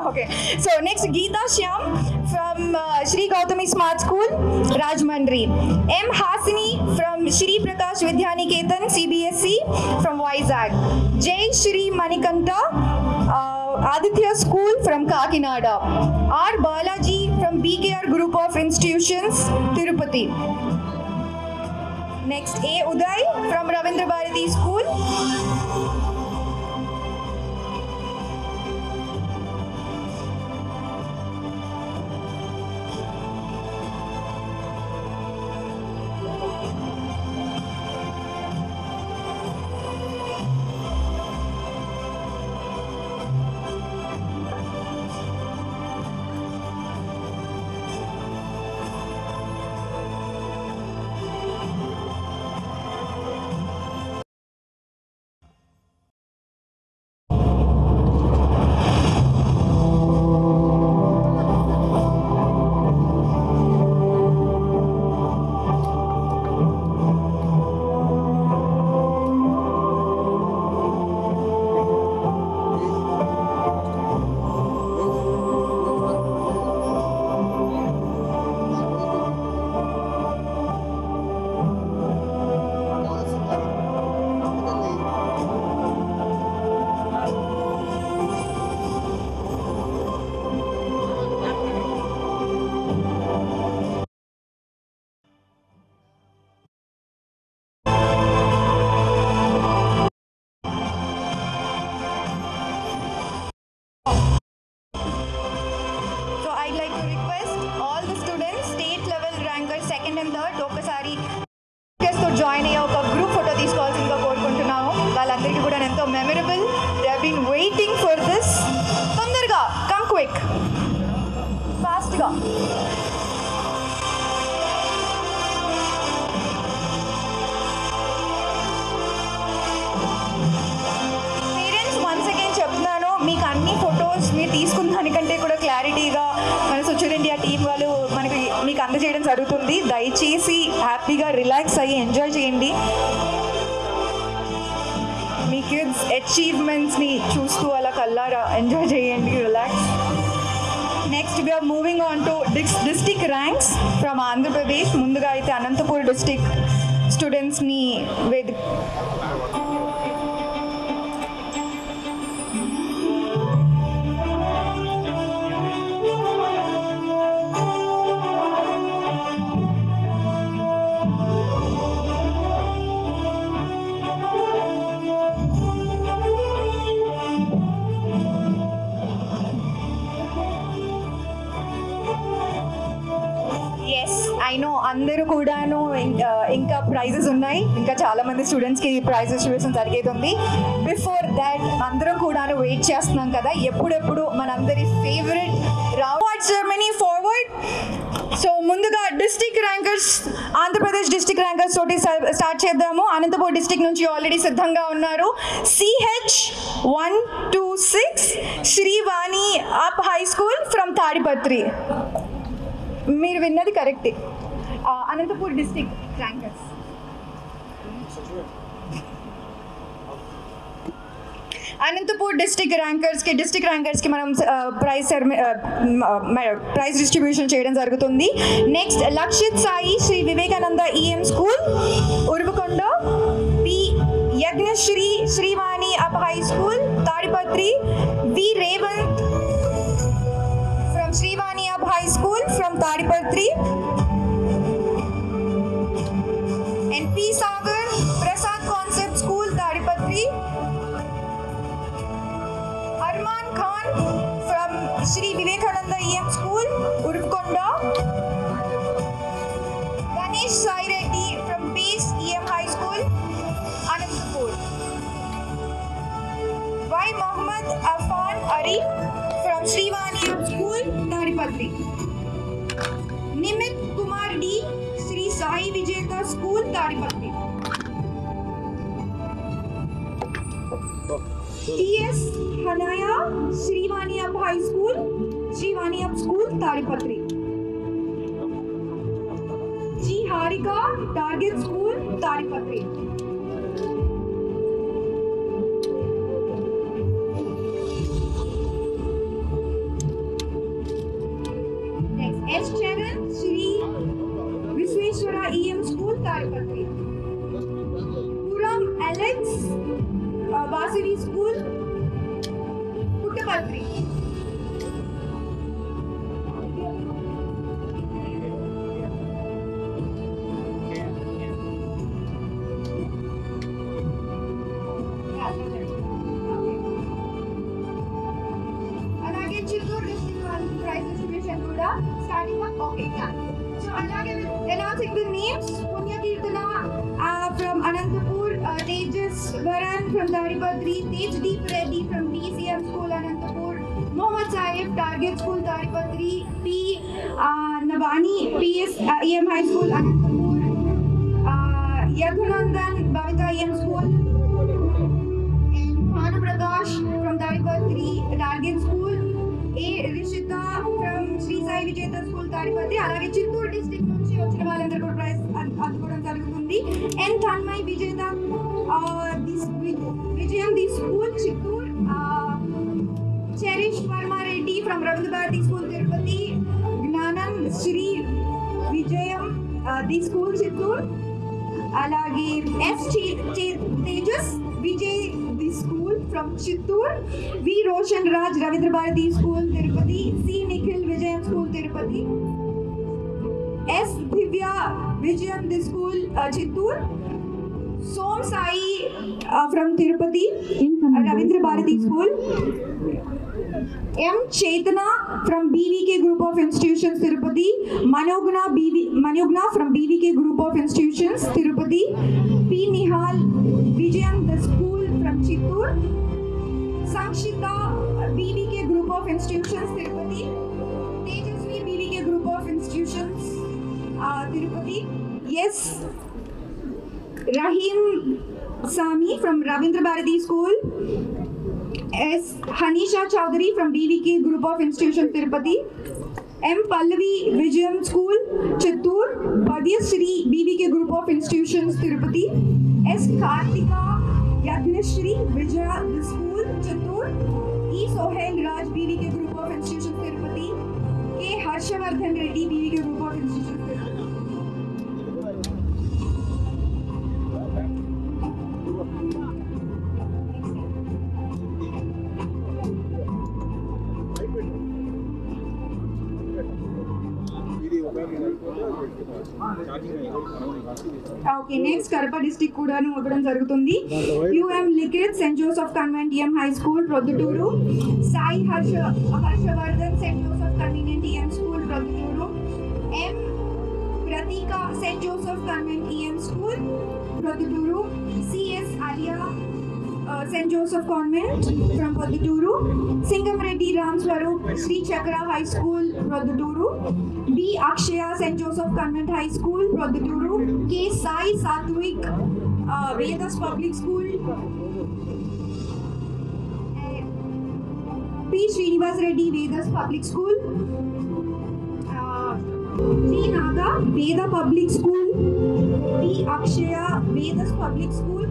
Okay, so next, Geeta Shyam from Sri Gautami Smart School, Rajmandri. M. Hasini from Sri Prakash Vidyaniketan, CBSE from Vizag. J. Shri Manikanta, Aditya School from Kakinada. R. Balaji from BKR Group of Institutions, Tirupati. Next, A. Uday from Ravindra Bharati School. Join అయ్యే ఒక group photo తీసుకోవాల్సిందిగా కోరుకుంటున్నాము. వాళ్ళందరికీ కూడా ఎంతో memorable. They have been waiting for this. తొందరగా come quick, ఫాస్ట్గా. Parents once again చెప్తున్నాను, మీకు అన్ని ఫొటోస్ మీరు తీసుకున్న దానికంటే కూడా క్లారిటీగా మన సుచూర్ ఇండియా టీం వాళ్ళు మీకు అందజేయడం జరుగుతుంది. దయచేసి హ్యాపీగా రిలాక్స్ అయ్యి ఎంజాయ్ చేయండి. మీ కిడ్స్ అచీవ్మెంట్స్ని చూస్తూ అలా కల్లారా ఎంజాయ్ చేయండి, relax. Next we are moving on to district ranks from Andhra Pradesh. ముందుగా అయితే అనంతపూర్ డిస్ట్రిక్ట్ స్టూడెంట్స్ని అందరూ కూడాను ఇంకా ప్రైజెస్ ఉన్నాయి. ఇంకా చాలా మంది స్టూడెంట్స్కి ప్రైజ్ డిస్ట్రిబ్యూషన్ జరిగేది. బిఫోర్ దాట్ అందరం కూడాను వెయిట్ చేస్తున్నాం కదా, ఎప్పుడెప్పుడు మనందరి favourite awards ceremony forward. So ముందుగా district rankers, Andhra Pradesh district rankers తోటి స్టార్ట్ చేద్దాము. అనంతపూర్ డిస్ట్రిక్ట్ నుంచి ఆల్రెడీ సిద్ధంగా ఉన్నారు. CH126 Srivani UP high school from Tadipatri. మీరు విన్నది కరెక్టే. Anantapur district rankers. Anantapur district ర్యాంకర్స్కి మనం ప్రైజ్ డిస్ట్రిబ్యూషన్ చేయడం జరుగుతుంది. Next Lakshith Sai Shri Vivekananda EM school Uravakonda, P Yajnashri Srivani UP high school Tadipatri, V Revanth from Srivani UP high school from Tadipatri, and P Sagar Prasad Concept School Tadipatri, Arman Khan from Shri Vivekananda EM School Uruvkonda, Ganesh Sai Reddy from Base EM High School Anantapur, Y Mohammad Afan Ari from Srivani EM School Tadipatri, Nimit Kumar D Sri Sai Vijeta School Tadipatri, T.S. Hanaya Srivani Up High School, Srivani Up School Tadipatri, G. Harika Target School Tadipatri, next S. Charan Sri Visweswara EM School Tadipatri, Puram Alex Vasari School Puttaparthi, అలాగే Chittoor district వాళ్ళకి prize distribution కూడా starting okay. So అలాగే announcing the names, Punyakirtana from Anantapur, Tejas Varan from Tadipatri, Tejdeep Reddy from DCM School Anantapur, Mohammad Saif Target School Tadipatri, P. Navani PS EM High School Anantapur, Yaghunandan Bhavita EM School, and Bhanu Prakash from Tadipatri Target School, A. Rishita from Sri Sai Vijeta School Tadipatri. అలాగే Chittoor district నుంచి వచ్చిన వాళ్ళందరూ కూడా praise అందుకోవడం జరుగుతుంది. ఎన్ తన్మయ్ విజేత విజయం the school Chittoor, cherish వర్మారెడ్డి from Ravindra Bharathi school Tirupati, జ్ఞానం శ్రీ విజయం ది స్కూల్ చిత్తూరు, అలాగే yes Tejas Vijay the school from Chittoor, we Roshan Raj Ravindra Bharathi school Tirupati, C Nikhil విజయం స్కూల్ తిరుపతి, ఎస్ దివ్య విజయం the school Chittoor, soan Sai from Tirupati Ravindra Bharathi school, M. Chetana from BVK Group of Institutions Tirupati, Manogna from BVK Group of Institutions Tirupati, P. Nihal Vijayam the School from Chittoor, Sanchita BVK Group of Institutions Tirupati, Tejasvi BVK Group of Institutions Tirupati, yes, Rahim Sami from Ravindra Bharati School, S. Hanisha Chowdhury from BVK Group of Institutions Tirupati, M. Pallavi Vijayam School Chittoor, Padhyasri BVK Group of Institutions Tirupati, S. Kartika Yagneshri Vijaya School Chittoor, E. Sohail Raj BVK Group of Institutions Tirupati, K. Harshavardhan Reddy BVK Group of Institutions Tirupati. Okay, next Kadapa district కూడా ఇవ్వడం జరుగుతుంది. UM Likhith saint Joseph convent EM high school Proddatur, Sai Harshavardhan saint Joseph convenient EM school Proddatur, M Prateeka saint Joseph convent EM school Proddatur, CS Aliya St. Joseph Convent from Podduturu, Singam Reddy Ramswarup Sri Chakra High School, Podduturu, B. Akshaya St. Joseph Convent High School, Podduturu, K. Sai Satvik Vedas Public School, P. Srinivas Reddy Vedas Public School, G. Naga Veda Public School, P. Akshaya Vedas Public School,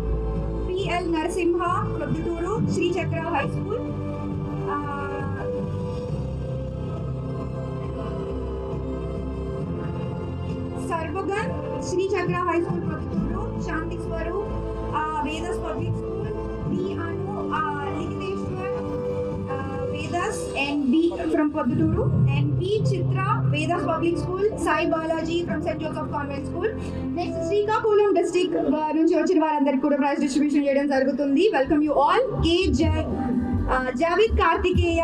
P. L. Narasimha Podduturu Sri Chakra High School, Sarvagan Sri Chakra High School, Podduturu, Shanti Swarup Vedas Public School, B. Anu Likiteshwar Vedas and B from Podduturu, and B. Chitra Vedas Public School, Sai Balaji from St. Joseph Convent School. Next, Srikakulam district నుంచి వచ్చిన వారందరికీ కూడా praise distribution చేయడం జరుగుతుంది. Welcome you all. K Javid Karthikeya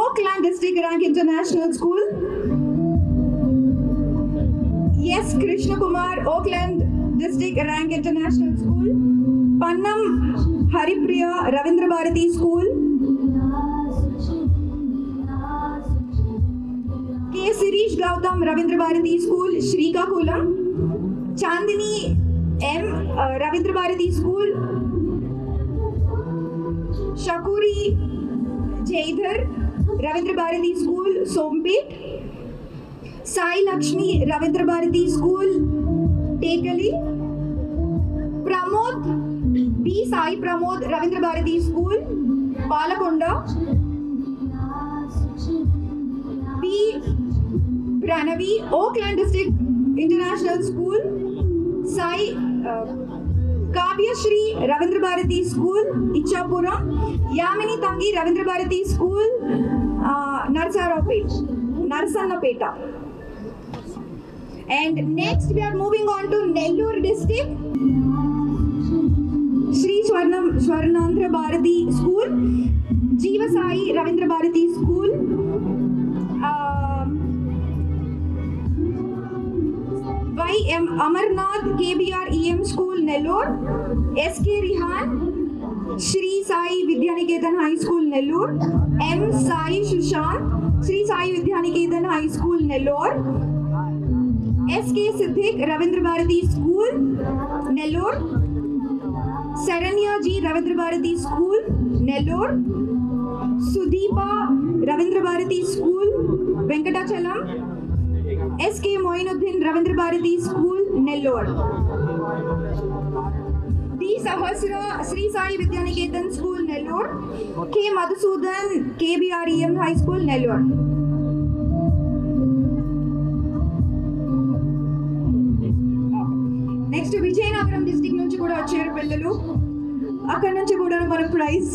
Oakland district rank international school. S Krishna Kumar Oakland district rank international school. Pannam Haripriya Ravindra Bharathi school. K. Sirish Gautam Ravindra Bharati School, Srikakulam. Chandini M. Ravindra Bharati School. Shakuri Jaidhar Ravindra Bharati School, Sompet. Sai Lakshmi Ravindra Bharati School, Tekali. Pramod B. Sai Pramod Ravindra Bharati School, Palakonda. P. Pranavi Oakland District International School, Sai Kavya Shri Ravindra Bharati School, Ichapuram. Yamini Tangi Ravindra Bharati School, Narsannapeta. And next we are moving on to Nellore district. Sri Swarnandra Bharati School, Jeeva Sai Ravindra Bharati School, Y.M. Amarnath KBR EM School, Nellore, S.K. Rihan Shri Sai Vidyaniketan High School, Nellore, M. Sai Sushant Shri Sai Vidyaniketan High School, Nellore, S.K. Siddiq Ravindra Bharati School, Nellore, Saranya G. Ravindra Bharati School, Nellore, Sudeepa Ravindra Bharati School, Venkatachalam, S.K. Moinuddin Ravindra Bharati School, Nellore. D. Sahasra Sri Sai Vidyaniketan School, Nellore. K. Madhusudan KBREM High School, Nellore. Next Vizianagaram district నుంచి కూడా వచ్చారు పిల్లలు. అక్కడ నుంచి కూడా మన praise.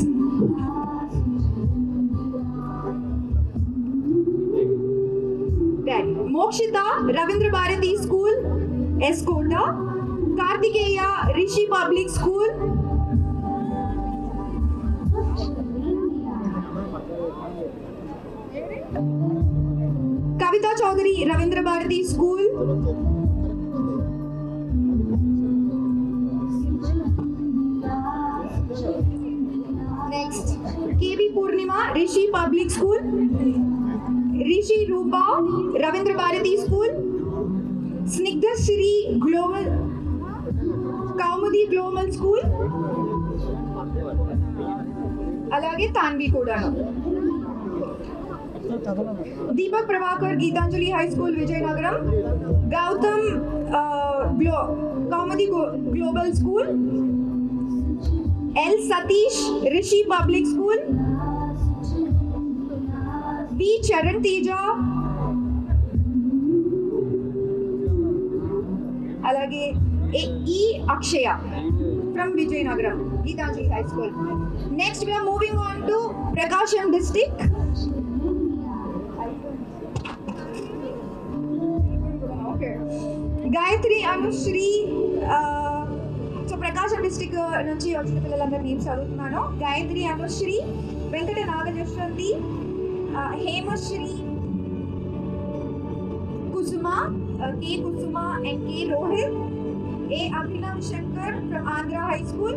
Mokshita Ravindra Bharati School, Escota. Kartikeya Rishi Public School. Kavita Chaudhary Ravindra Bharati School. Next, KB Purnima Rishi Public School. Rishi Rupa Ravindra Bharati School. Snigdha Shri Global Kaumudi Global School. అలాగే తాన్వి కూడా. Deepak Prabhakar Geetanjali high school Vizianagaram. Gautam Kamadi global school. L Satish Rishi public school. B Charan Teja అలాగే ఈ అక్షయ from Vijayanagram, Geetanjali High School. Next we are moving on to Prakasham district. Okay. Gayatri Anushri so Prakasham district నుంచి వచ్చిన పిల్లలందరూ names చదువుతున్నాను. గాయత్రి అనుశ్రీ, వెంకట నాగజశ్వంతి, హేమశ్రీ, కుసుమ, కే కుసుమ and K Rohit, A. Abhinav Shankar from Andhra High School,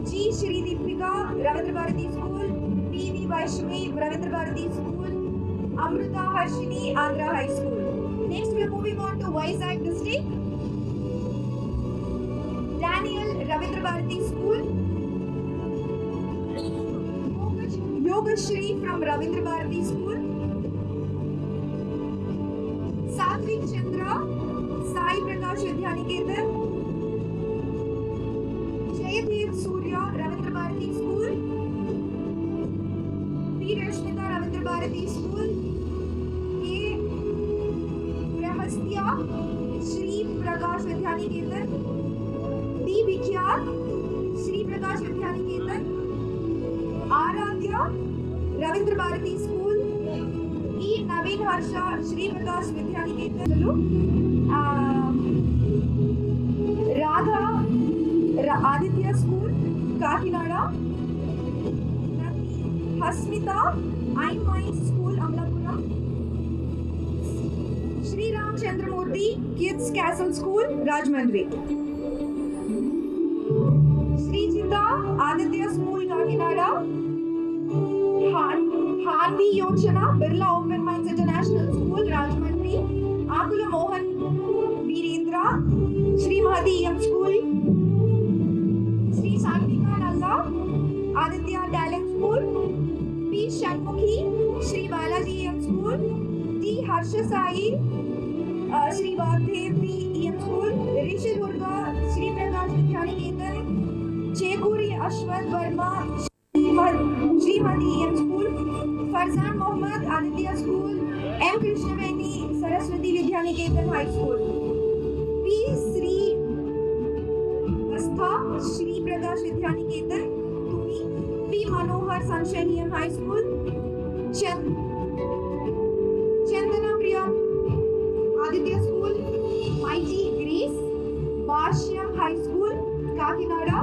G. Shri Deepika, Ravindra Bharati School. P.V. Vaishnavi, Ravindra Bharati School. Amrita Harshini, Andhra High School. Next we are moving on to Vizag district. Daniel, Ravindra Bharati School. Yogashri from Ravindra Bharati School. Satvik Chandra, Sai Prakash Vidyaniketan. Jayadev Surya, Ravindra Bharati School. P. Rashmita, Ravindra Bharati School. K. Prahastya, Shri Prakash Vidyaniketan. D. Vikyat, Shri Prakash Vidyaniketan. Aradhya, Ravindra Bharati School. E. Naveen Harsha, Shri Prakash Vidyaniketan. Radha, Aditya School, Kakinada. Hasmita, Ain Minds School, Amlapuram. Shri Ram Chandramurthy, Kids Castle School, Rajmandri. Shri Chita, Aditya School, Kakinada. Hanvi Yochana, Birla Open Minds International School, Rajmandri. Akula Mohan Virendra, Shri Mahadi EM School. Shri Santika Nalla, Aditya Talent School. P. Shanmukhi, Shri Balaji EM School. T. Harsha Sai, Shri Vagdevi EM School. Rishi Durga, Shri Prakash Vidyaniketan. Chekuri Ashwat Verma, Srimati EM School. Farzan Mohammad, Aditya School. M. Krishnaveni, Saraswati Vidyaniketan High School. P. Sri Astha, Shri Prakash Vidyaniketan. Tumi. P. Manohar, Sunshine EM High School. Chandana Priya, Aditya School. Mighty Grace, Bhashyam High School, Kakinada.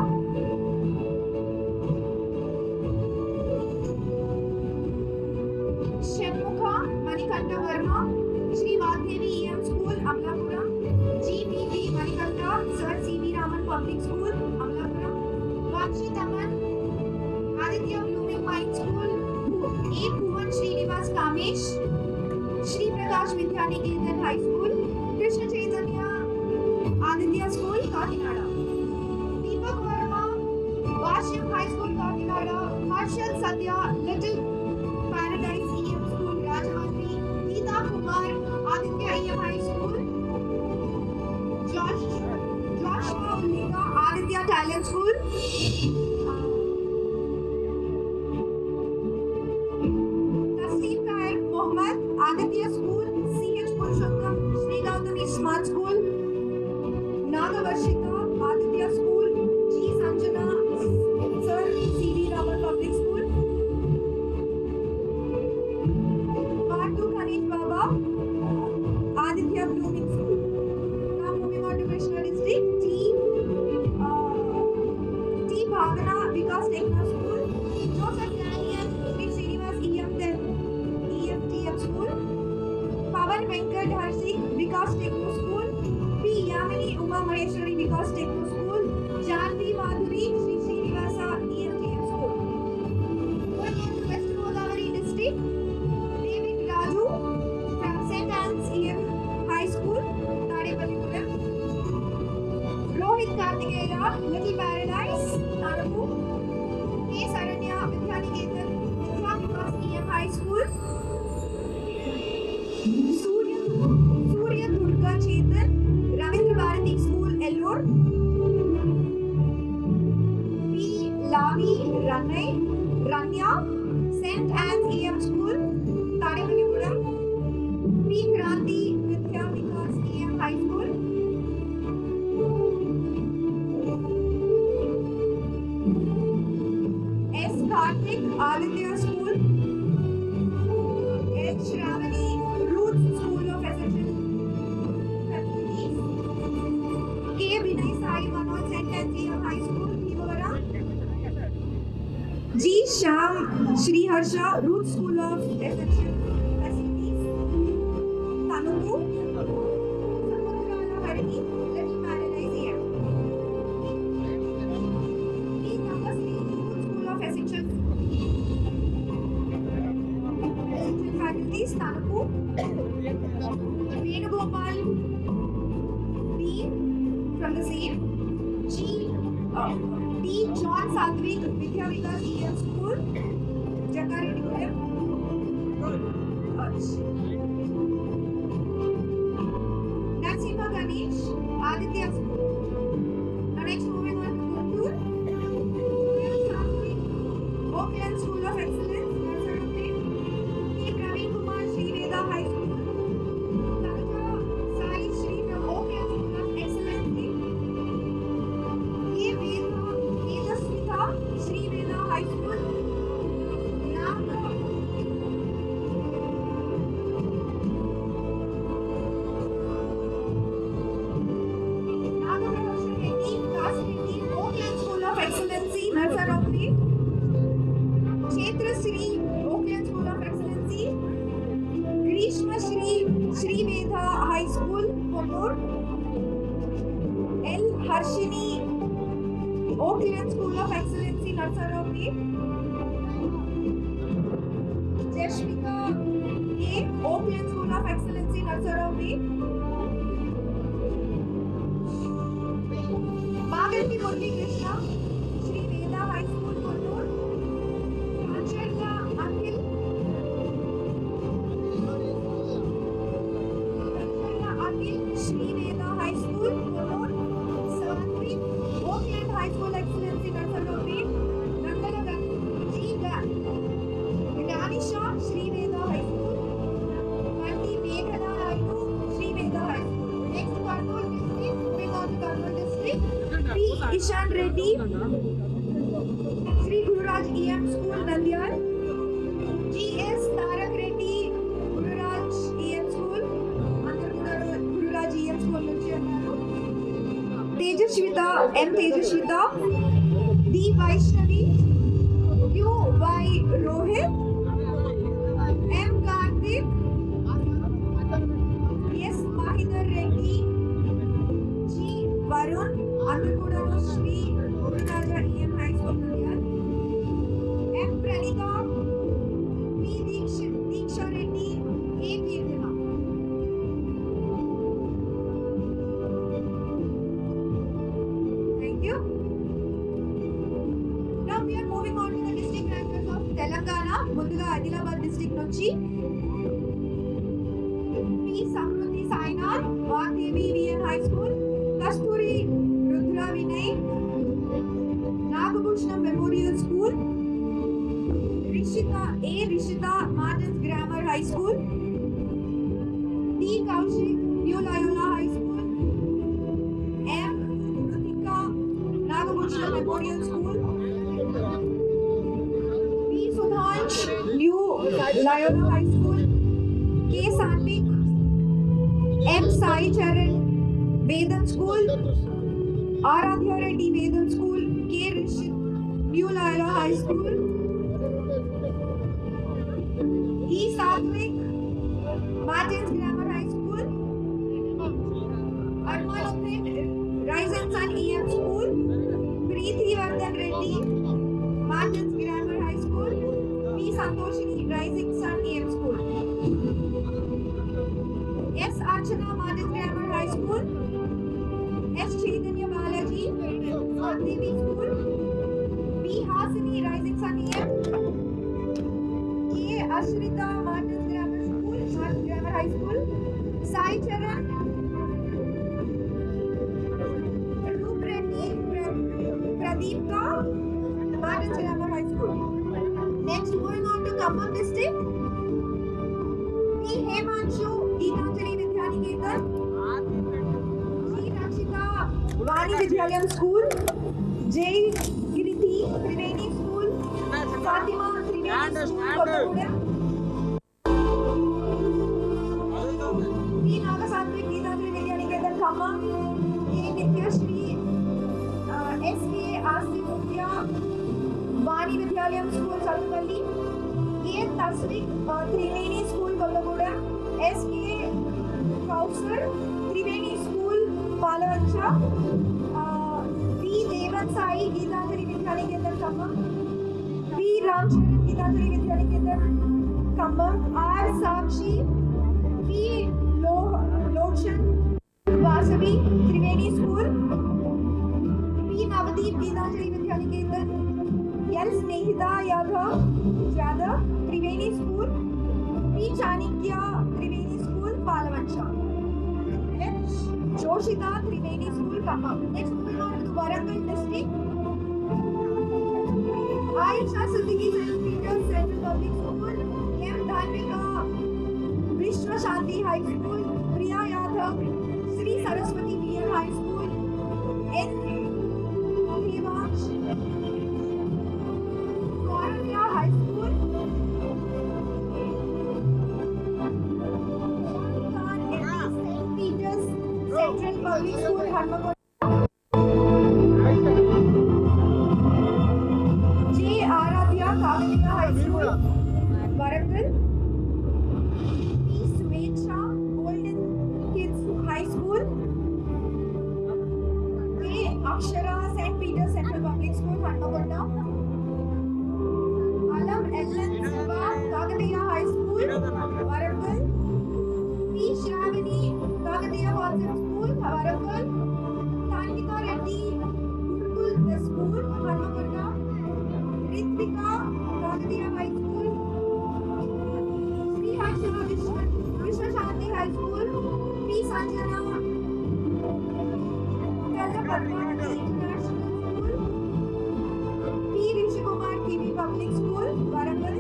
Shanmukha Manikanta Verma, Shri Vagdevi EM School, Amlapuram. GPV Manikanta, Sir C.V. Raman Public School, Amlapuram. Vakshit Aman, Aditya Blooming Mind School. A. Bhuvan Srinivas Kamesh, Shri Prakash Vidyaniketan High School. Krishna Chaitanya, Aditya School, Kakinada. Deepak Verma, Vashyam High School, Kakinada. Harshal Satya, Little Paradise EM School, Rajmandri. Geeta Kumar, Aditya EM High School. Joshua Ulika, Aditya Talent School. Tasneem Khair Mohammed, Aditya School. C.H. Purushottam, Sri Gautami Smart School. Nagavarshita, Aditya School. G. Sanjana, Sir C.V. Raman Public School. Partu Kanish Baba, Aditya Blooming School. Now moving on to Krishna district. T. Bhavana, Vikas Techno School. Joseph Daniel, Sri Srinivas EFTM School. Pavan Venkat Harsik, Vikas Techno School. P. Yamini Uma Maheshwari, Vikas Techno School. Janvi Madhuri, Sri Srinivasa EFTM School. Going on to West Godavari district. David Raju from St. Anne's EM High School, Tadepallipuram. Rohit Kartikeya, Little Paradise, Narapu. K. Saranya, Vidyaniketan, Vidya Vikas EM High School. Surya Durga Chetan, Ravindra Bharati School, Ellore. P. Lavi Ranya, St. Anne's EM School, Tadepallipuram. P. Kranti, Vidya Vikas EM High School. S. Karthik, Aditya School. H. Ramani, Roots School of Essential Facilities. K. Vinay Sai Manoj, St. Anne's EM High School, Bhimavaram. G. Sham Shri Harsha, Roots School of Essential Facilities, Tanuku. Samudrala Harini, Little Paradise EM. P. Tangasi Tanuku, Venugopal D from the same, D. John Sadhvik, Vidya Vikas EM School, Jakareddygulem. Natsima Ganesh, Aditya School. Now next moving on to Guntur. Oakland School of Excellence, Narsarupet. K. Praveen Kumar, Sri Veda High School. Tanuja Sai Sri from Oakland School of Excellence. K. Vedasmita, Sri Veda High School. Oakland School of Excellency, Narsarupet. Kshetra Shri, Oakland School of Excellency. Grishma Shri, Sri Veda High School, Koppur. L. Harshini, Oakland School of Excellency, Narsarupet. Jashmika K, Oakland School of Excellency, Narsarupet. Magalpi Murli Krishna, Sri Veda High School, Koppur. Acharya Akhil, Sri Veda High School, Koppur. Savanthi, Oakland High School Excellency, Narsarupet. Nandala G. Gnanisha, Sri Veda High School. Kanti Meghana Raidu, Sri Veda High School. Next, Kurnool District. Moving on to Kurnool District. P. Ishan Reddy, Sri Gururaj EM School, Nandyal. G.S. Tarak Reddy, Gururaj EM School. Andaru kuda Gururaj EM School nunchi annaru. Tejashwita, M. Tejashwita. D. Vaishnavi, U. Y. Rohit, M. Karthik, S. Mahidhar Reddy, G. Varun, Andaru kuda Sri Gururaja EM High School, Nandyal. M. Pranita, P. Diksha Reddy, A. Kirtana. Thank you. Now we are moving on to the district rankers of Telangana. Munduga Adilabad district nunchi P. Samruddhi Sainath, Vagdevi VN High School. Kasturi Rudra Vinay, Nagabhushanam Memorial School. Rishita Martins Grammar High School. D. Kaushik, New Loyola High School. M. Rutika, Nagabhushanam Memorial School. B. Sudhansh, New Loyola High School. K. Sanvik, M. Sai Charan, Vedam School. Aradhya Reddy, Vedam School. K. Rishit, New Loyola High School. E. Satvik, Martins Grammar High School. Armanuddin, Rising Sun EM School. Preeti Vardhan Reddy, Martins Grammar High School. P. Santoshini, Rising Sun EM School. S. Archana, Martins Grammar High School. S. Chaitanya Balaji, Vagdevi School. B. Hasini, Rising Sun EM. K. Ashrita, Martins Grammar School, Martins Grammar High School. Sai Charan, Roop Reddy, Pradeepka, Martins Grammar High School. Next, moving on to Khammam district. P. Hemanshu, Geetanjali Vidyaniketan. G. Rakshita, Vani Vidyalayam School. J. Kiriti, Triveni School. Fatima, Triveni School, Kottagudem. P. Nagasatwik, Geetanjali Vidyaniketan, Khammam. A. Nityashri, S.K. Asif Vidya, Vani Vidyalayam School, Satupalli. A. Tasvik, Triveni School, Kottagudem. S.K. Kausar, Triveni School, Palavacha. V. Devan Sai, Geetanjali Vidyaniketan, Khammam. V. Ramcharan, Geetanjali Vidyaniketan, Kambam, R. Sakshi, P. Lochan Vasavi, Triveni School, P. Navdeep, Geetanjali Vidyaniketan, L. Snehita Yadav, Triveni School, P. Chanakya, Triveni School, Palavansha, H. Joshita, Triveni School, Kambam. Next, moving on to Warangal district. Aisha Siddiqui St. Peter's Central Public School, M. Dharmika Vishwa Shanti High School, Priya Yadav, Sri Saraswati PM High School, N. Devansh, Kauranya High School, St. Peter's Central Public School, Harmakonda. J. Aradhya Kavaliya High School, Warangal. P. Swecha Golden Kids High School. K. Akshara St. Peter's Central Public School, Harmakonda. Alam Ellen Silva Kakatiya High School, Warangal. P. Shravani Kakatiya Concept School, Warangal. Tanika Reddy Gurukul School, Harmakonda. Ritvika Kakatiya High School, Sri Harsha Vishwa Shanti High School, P. Sanjana Kalla Padmavati International School, P. Rishikumar TV Public School, Warangal,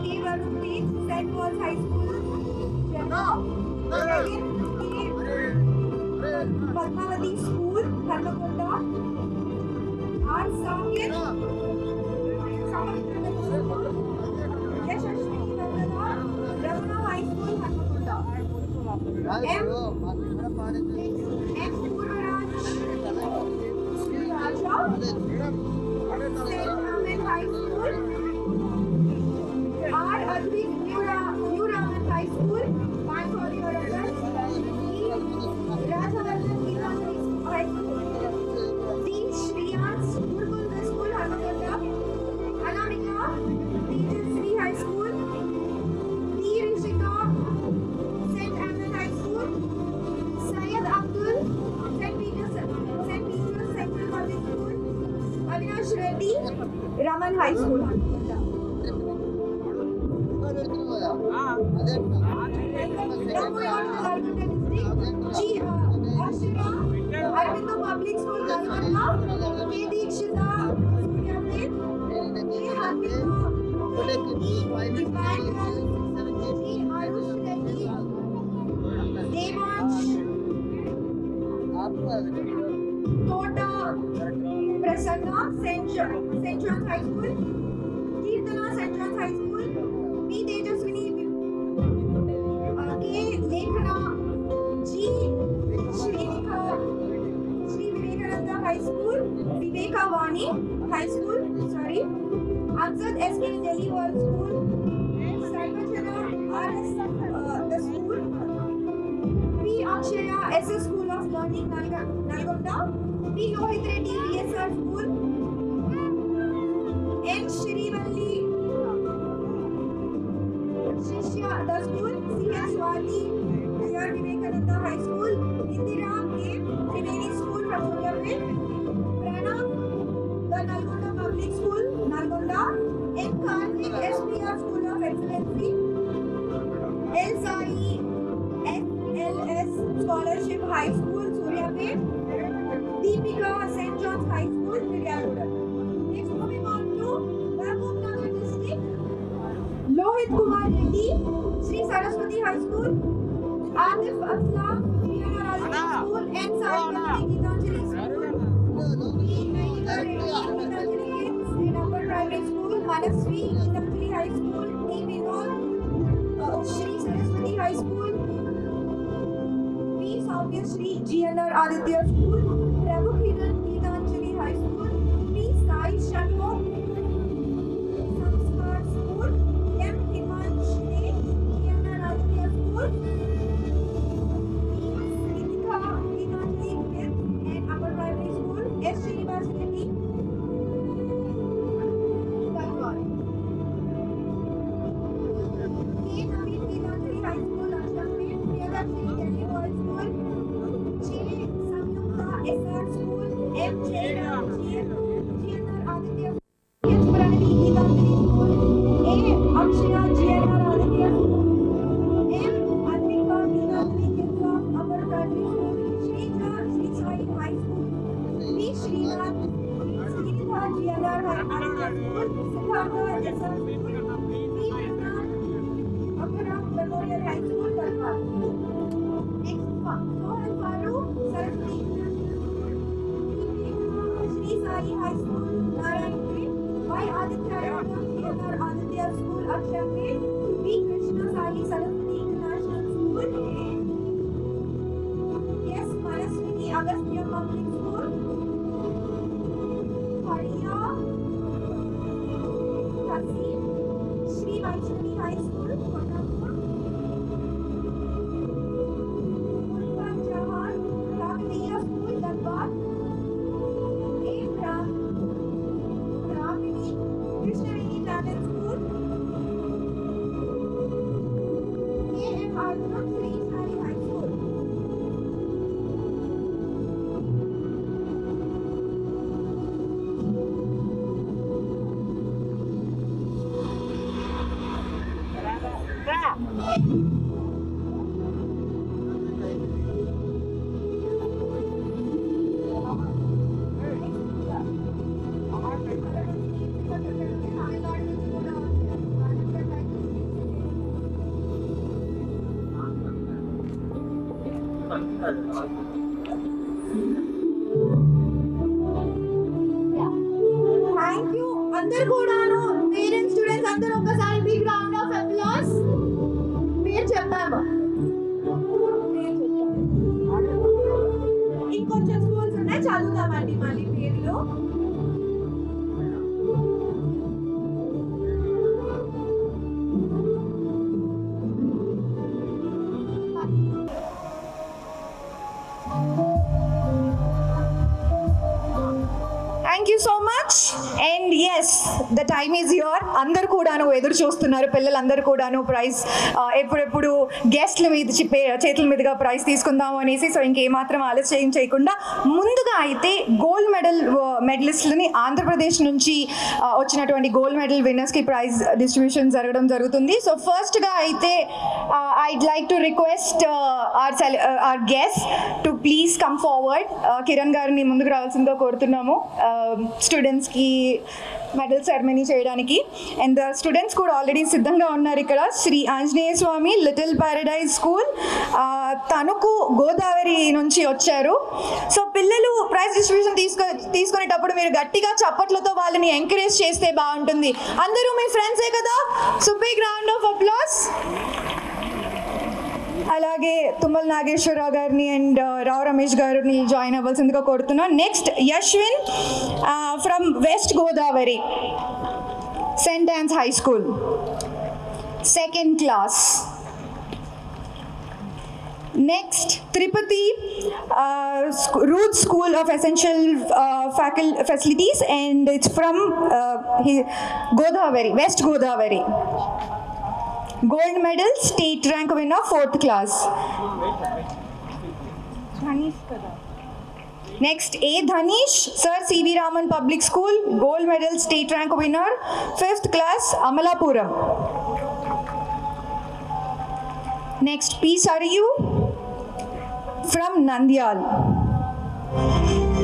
K. Varun Tej St. Paul's High School, Dragon, K. Padmavati School, Harmakonda, R. Saket Yashashri Vandana Ramana High School, Harmakonda. M. Purvaraj Raja St. Raman High School, R. Advik New Raman High School, Bangalore, Warangal. E. Rajavardhan Geetanjali High School, D. Shriyans Gurukul School, Harmakonda. Anamika Tejasvi High School, D. Rishika St. Amman High School, Syed Abdul St. Peter's Central Public School, Avinash Reddy Raman High School, Harmakonda. G. Ashira Arvindo Public School, Nalgonda. K. Dikshita Suryapet, K. Harmita Dipangal, G. Arush Reddy Devansh Tota Prasanna St. John's High School, Kirtana St. John's High School, P. Tejaswini K. Lekhana, G. Shrinika Sri Vivekananda High School, Vivekavani High School, Amjad SK Delhi World School, Sarvajana RS the school, P. Akshaya SS School of Learning, Nalgonda, P. Lohit Reddy VSR School, N. Shrivalli Shishya the school, C.S. Swati Dr. Vivekananda High School, Indira K. Triveni School from Suryapet, Pranav the Nalgonda Public School, Nalgonda, M. Karthik SPR School of Excellency, L. Sai FLS Scholarship High School, Suryapet, Deepika St. John's High School, Vidyalpur. Next, moving on to Mahbubnagar district, Lohit Kumar Reddy Sri Saraswati High School, Atif Aslam Priya Radhika School, N. Sai Geetanjali School, P. Naika Reddy Geetanjali Kids in Upper Primary School, Manasvi Geetanjali High School, T. Vinod Sri Saraswati High School, P. Soumya Sri GNR Aditya School, Prabhu Kiran Geetanjali High School, P. Sai Shanmugh Samskar School, M. Himansh GNR Aditya School, P. Smritika Geetanjali Kids and Upper Primary School, S. Srinivas Reddy, Bangalore. Thank you. అందరూ కూడాను parents students అందరూ ఒకసారి big round of applause. పేరు చెప్పామా? ఇంకొంచెం schools ఉన్నాయి, చదువుతామండి మళ్ళీ పేర్లు. Thank you so much. And yes, the time is here. అందరు కూడాను ఎదురు చూస్తున్నారు, పిల్లలందరూ కూడాను ప్రైజ్ ఎప్పుడెప్పుడు గెస్ట్ల మీద చేతుల మీదుగా ప్రైజ్ తీసుకుందాము అనేసి. సో ఇంకేమాత్రం ఆలస్యం చేయకుండా ముందుగా అయితే గోల్డ్ మెడలిస్ట్లని ఆంధ్రప్రదేశ్ నుంచి వచ్చినటువంటి గోల్డ్ మెడల్ విన్నర్స్కి ప్రైజ్ డిస్ట్రిబ్యూషన్ జరుగుతుంది. సో ఫస్ట్గా అయితే I'd like to request our guests to please come forward. Kiran గారిని ముందుకు రావాల్సిందిగా కోరుతున్నాము స్టూడెంట్స్కి మెడల్ సెరమనీ చేయడానికి. అండ్ ద స్టూడెంట్స్ కూడా ఆల్రెడీ సిద్ధంగా ఉన్నారు ఇక్కడ. శ్రీ ఆంజనేయ స్వామి little Paradise school Tanuku Godavari నుంచి వచ్చారు. సో పిల్లలు ప్రైజ్ డిస్ట్రిబ్యూషన్ తీసుకునేటప్పుడు మీరు గట్టిగా చప్పట్లతో వాళ్ళని ఎంకరేజ్ చేస్తే బాగుంటుంది. అందరూ మీ ఫ్రెండ్సే కదా, so big round of applause. అలాగే తుమ్మల నాగేశ్వరరావు గారిని అండ్ రావు రమేష్ గారిని జాయిన్ అవ్వాల్సిందిగా కోరుతున్నాను. Next Yashwin from west Godavari saint Ann's high school, second class. Next Tirupati root school of essential facilities and it's from Godavari, West Godavari. Gold medal, state rank winner, 4th class. Next, A. Dhanish, Sir C.V. Raman Public School, gold medal, state rank winner, 5th class, Amalapuram. Next, P. Sarayu from Nandyal,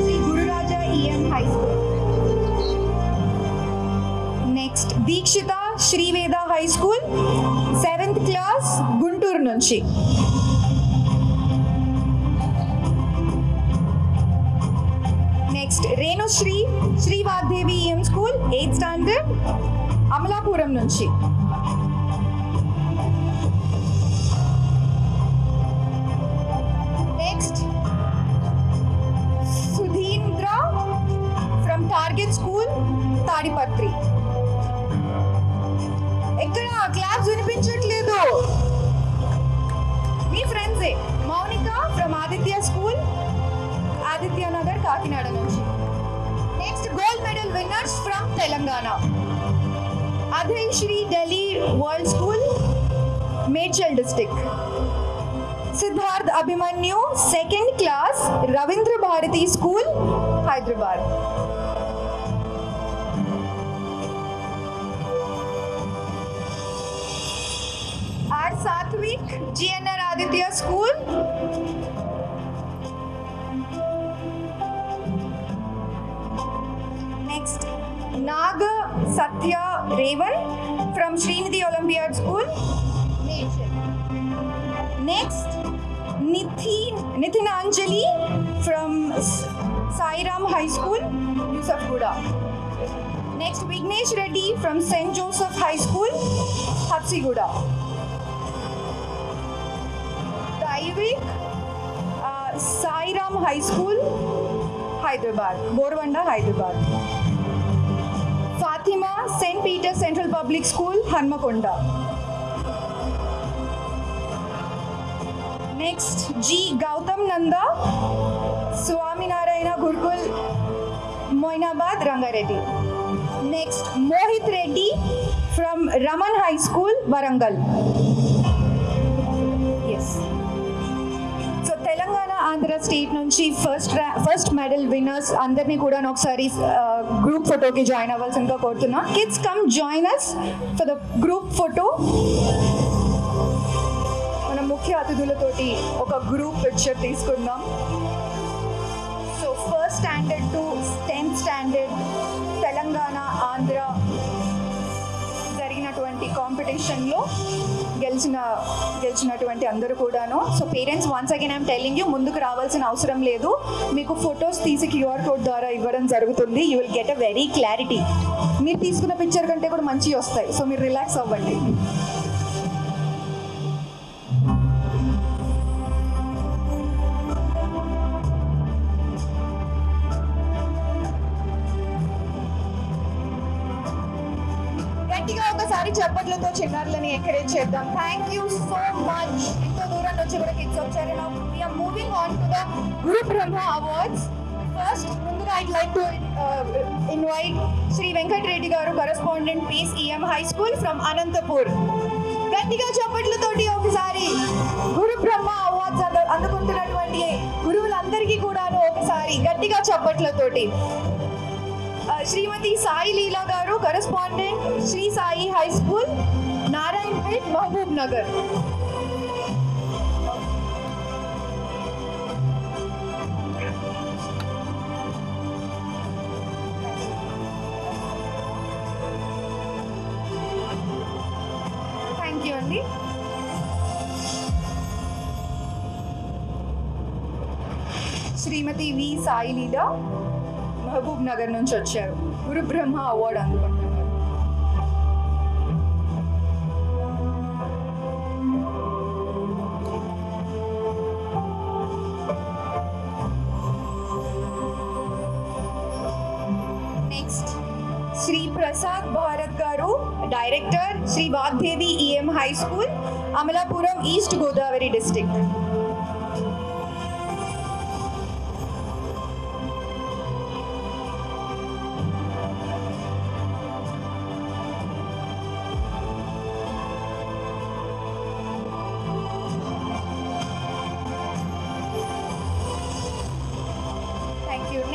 Sri Guru Raja EM High School. Next, Deekshita Shri Veda High School, 7th class, Guntur nunchi. Next, Renu Shri Shri Vagdevi EM School, 8th standard, Amalapuram nunchi. Next, Sudhindra from Target School, Tadipatri. ఎక్కడ claps వినిపించట్లేదు, మీ ఫ్రెండ్సే. Mounika from Aditya school, Aditya Nagar, Kakinada నుంచి. Next gold medal winners from Telangana, Adhay Sri Delhi world school, Medchal district, Siddharth Abhimanyu, 2nd class, Ravindra Bharati School, Hyderabad. R. Satvik, GNR Aditya School. Next, Naga Satya Revan from Srinidhi Olympiad School. Next, Nitin Anjali from Sairam High School, Yusufguda. Next, Vignesh Reddy from St. Joseph High School, Hapsiguda. Daivik, Sairam High School, Hyderabad, Borvanda, Hyderabad. Fatima, St. Peter's Central Public School, Hanmakonda. Next, G. Gautam Nanda, Swaminarayana Gurukul, Moinabad, Rangareddy. Next, Mohit Reddy from Raman High School, Warangal. Yes. So, Telangana, Andhra State nunchi first medal winners andarni kuda okkasari group photo ki join avvalsinదిగా కోరుతున్నా. Kids, come join us for the group photo. మన ముఖ్య అతిథులతోటి ఒక group picture తీసుకుందాం. So 1st standard to 10th standard Telangana Andhra జరిగినటువంటి కాంపిటీషన్లో గెలిచినటువంటి అందరూ కూడాను. So parents, once again I'm telling you, ముందుకు రావాల్సిన అవసరం లేదు. మీకు ఫొటోస్ తీసి QR కోడ్ ద్వారా ఇవ్వడం జరుగుతుంది. You will get a very clarity. మీరు తీసుకున్న పిక్చర్ కంటే కూడా మంచివి వస్తాయి. సో మీరు రిలాక్స్ అవ్వండి. గట్టిగా ఒకసారి చప్పట్లతో చిన్నారులని ఎంకరేజ్ చేద్దాం. Thank you so much. ఎంతో దూరం నుంచి కూడా కిడ్స్ వచ్చారు. Now we are moving on to the Guru Brahma awards. First ముందుగా I'd like to invite Sri Venkat Reddy గారు, correspondent peace EM high school from Anantapur. గట్టిగా చప్పట్లతోటి ఒకసారి గురు బ్రహ్మ అవార్డ్స్ అందుకుంటున్నటువంటి గురువులందరికీ కూడాను ఒకసారి గట్టిగా చప్పట్లతోటి. శ్రీమతి సాయి లీలా గారు, correspondent Sri Sai high school, Narayanpet, Mahbubnagar. Thank you అండి. శ్రీమతి వి సాయి లీలా మహబూబ్ నగర్ నుంచి వచ్చారు. గురు బ్రహ్మ అవార్డు అందుకుంటున్నారు. నెక్స్ట్, శ్రీ ప్రసాద్ భారత్ గారు, director Sri Vagdevi EM high school, Amalapuram, east Godavari district.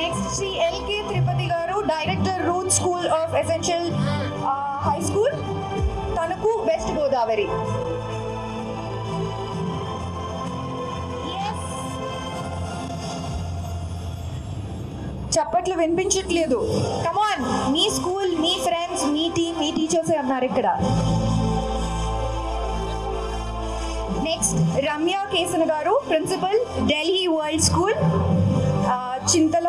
Next, Sri LK Tripathi గారు, director Ruth school of essential high school, Tanuku, west Godavari. చప్పట్లు వినిపించట్లేదు. కమాన్, మీ స్కూల్, మీ ఫ్రెండ్స్, మీ టీమ్, మీ టీచర్సే అన్నారు ఇక్కడ. Next, Ramya Kesan garu, principal, Delhi world school, Chintala,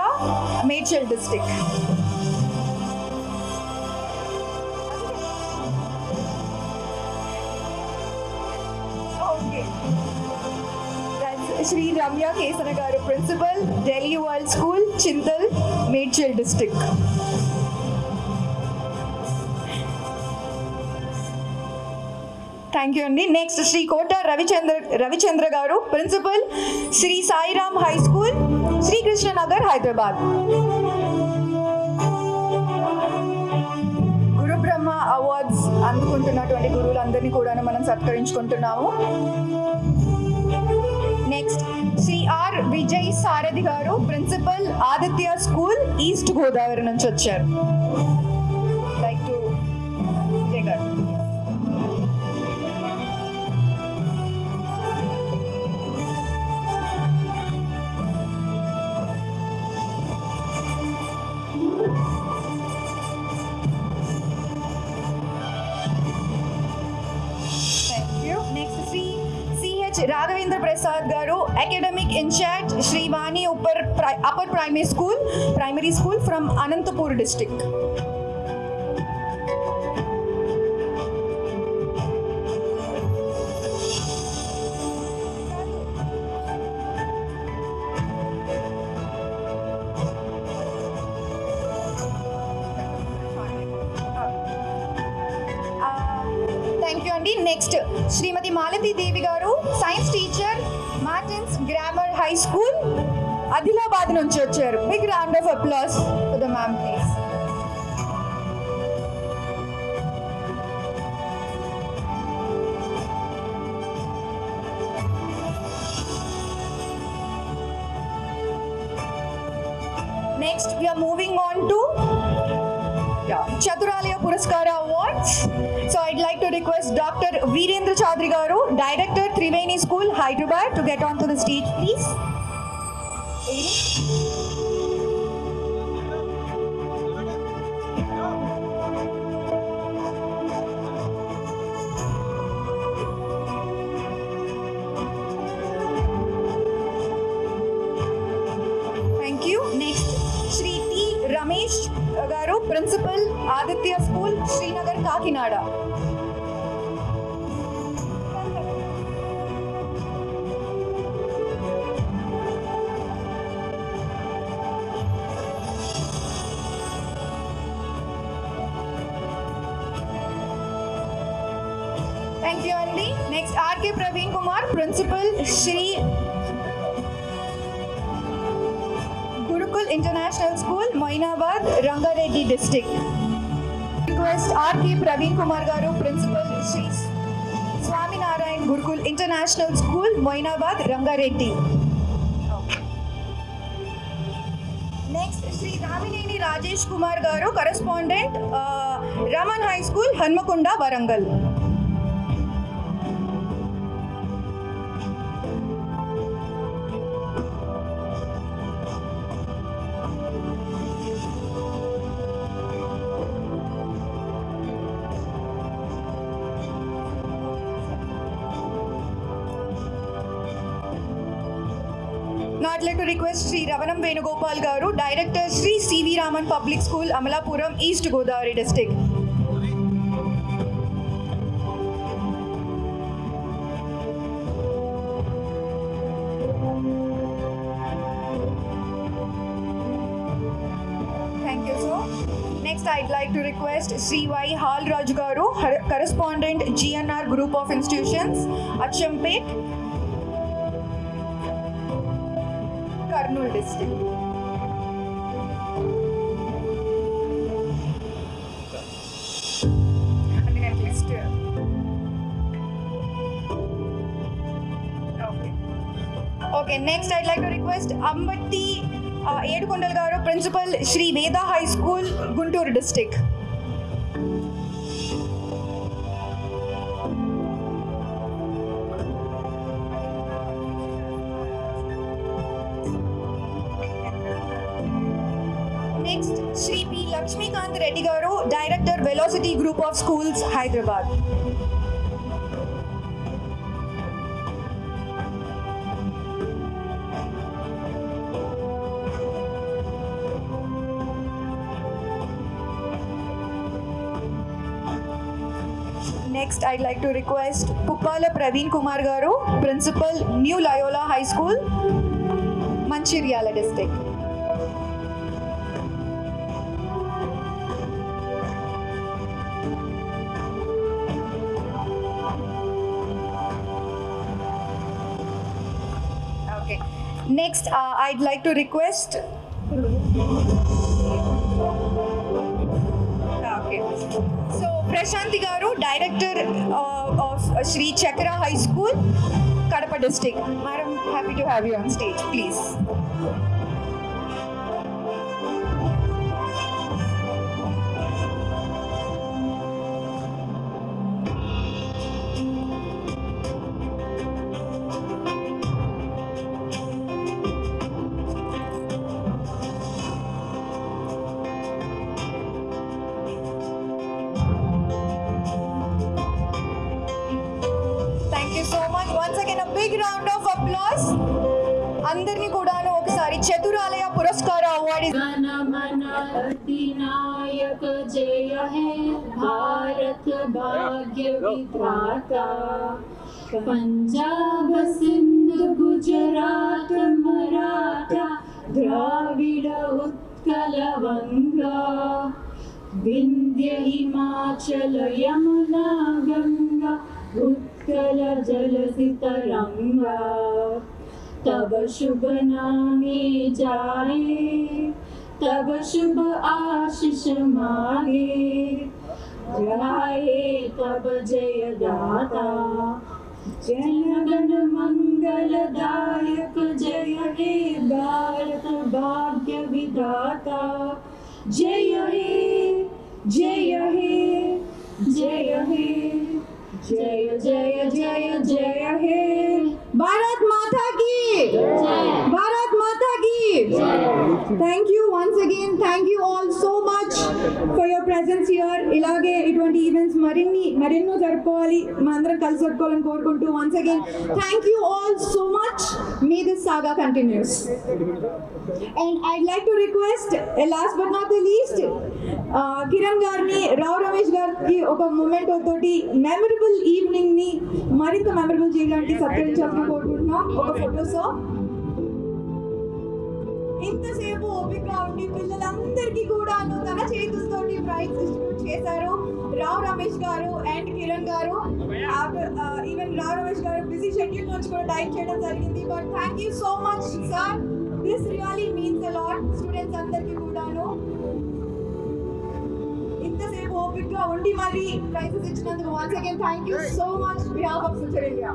Medchal district. Sri Ramya Kesana garu, principal, Delhi world school, Chintal, Medchal district. Thank you అండి. Next, Sri Kota Ravichandra garu, principal, Sri Sairam high school, Srikrishna Nagar, Hyderabad. Guru Brahma awards అందుకుంటున్నటువంటి గురువులందరినీ కూడా మనం సత్కరించుకుంటున్నాము. Next Sri R Vijay Sarathi garu principal Aditya school east Godavari నుంచి వచ్చారు. లైక్ టు విజయ్ గారు. నెక్స్ట్ సిహెచ్ రాఘవేంద్ర ప్రసాద్ గారు academic in charge Srivani upper primary school from Anantapur district. Thank you అండి. నెక్స్ట్ శ్రీమతి మాలతి దేవి గారు science teacher Martin's grammar high school Adilabad నుంచి వచ్చారు. Big round of applause for the ma'am please. Next we are moving on to Chaturalaya Puraskara Awards. So I'd like to request Dr. Virendra Chaudhary Garu, Director Triveni School, Hyderabad, to get onto the stage, please. Thank you. Next, Shri T. Ramesh Garu, Principal, Aditya School, Srinagar, Kakinada. Thank you, Andy. Next, R.K. Praveen Kumar, Principal, Shri Gurukul International School, Moinabad, Rangareddy District. Request R.K. Praveen Kumar Garu, Principal, Shri Swami Narayan Gurukul International School, Moinabad, Rangareddy. Next, Shri Ramineni Rajesh Kumar Garu, Correspondent, Raman High School, Hanmakunda, Warangal. Now I'd like to request Sri Ravanam Venugopal Garu, Director Sri C.V. Raman Public School, Amalapuram, East Godavari District. Thank you, sir. Next, I'd like to request Sri Y. Hal Raju Garu, Correspondent, GNR Group of Institutions, Achampet, Kurnool District. And then at least okay, next I'd like to request Ambatti Edukondal Garu, Principal, Sri Veda High School, Guntur District. Next, Shri P. Lakshmikant Reddy Garu, Director, Velocity Group of Schools, Hyderabad. Next, I'd like to request Puppala Praveen Kumar Garu, Principal, New Loyola High School, Manchiryala District. Okay. Next, I'd like to request. Okay. So, Prashanti Garu, Director of Sri Chakra High School, Kadapa district. Madam, happy to have you on stage, please. Thank you so much. Once again, a big round of applause. అందరినీ కూడాను ఒకసారి చతురాలయ పురస్కార award गणमन अधिनायक जय है भारत भाग्य विधाता पंजाब सिंध गुजरात मराठा द्राविड उत्कल वंगा विंध्य हिमाचल यमुना गंगा उत्कल जलधि तरंगा तब शुभ नामे जाए तब शुभ आशीष मांगे जाए तब जय दाता जनगण मंगलदायक जय हे भारत भाग्य विधाता जय हे जय हे जय हे जय जय जय जय हे भारत माता की भारत माता की thank you once again, thank you all so much for your presence here. ఇలాగే ఇటువంటి ఈవెంట్స్ మరెన్నో జరుపుకోవాలి, మనందరం కలిసి జరుపుకోవాలని కోరుకుంటూ once again thank you all so much. May this saga continues. And I'd like to request, last but not the least, Kiran గారిని, రావు రమేష్ గారికి ఒక మూమెంట్ తోటి మెమరబుల్ ఈవినింగ్ ని మరింత మెమరబుల్ చేయడానికి సత్కరించాలని కోరుకుంటున్నాం. ఒక ఫోటోతో ఇంతసేపు ఓపిక ఉండి పిల్లలందరికీ కూడాను తన చేతులతోటి ప్రైజ్ డిస్ట్రిబ్యూట్ చేశారు రావు రమేష్ గారు అండ్ కిరణ్ గారు. ఈవెన్ రావు రమేష్ గారు బిజీ షెడ్యూల్ నుంచి కూడా టైం చేయడం జరిగింది. But thank you so much sir, this really means a lot. Students అందరికీ కూడాను ఇంతసేపు ఓపిక ఉండి మరి ప్రైజెస్ ఇచ్చినందుకు once again thank you so much behalf of Future India.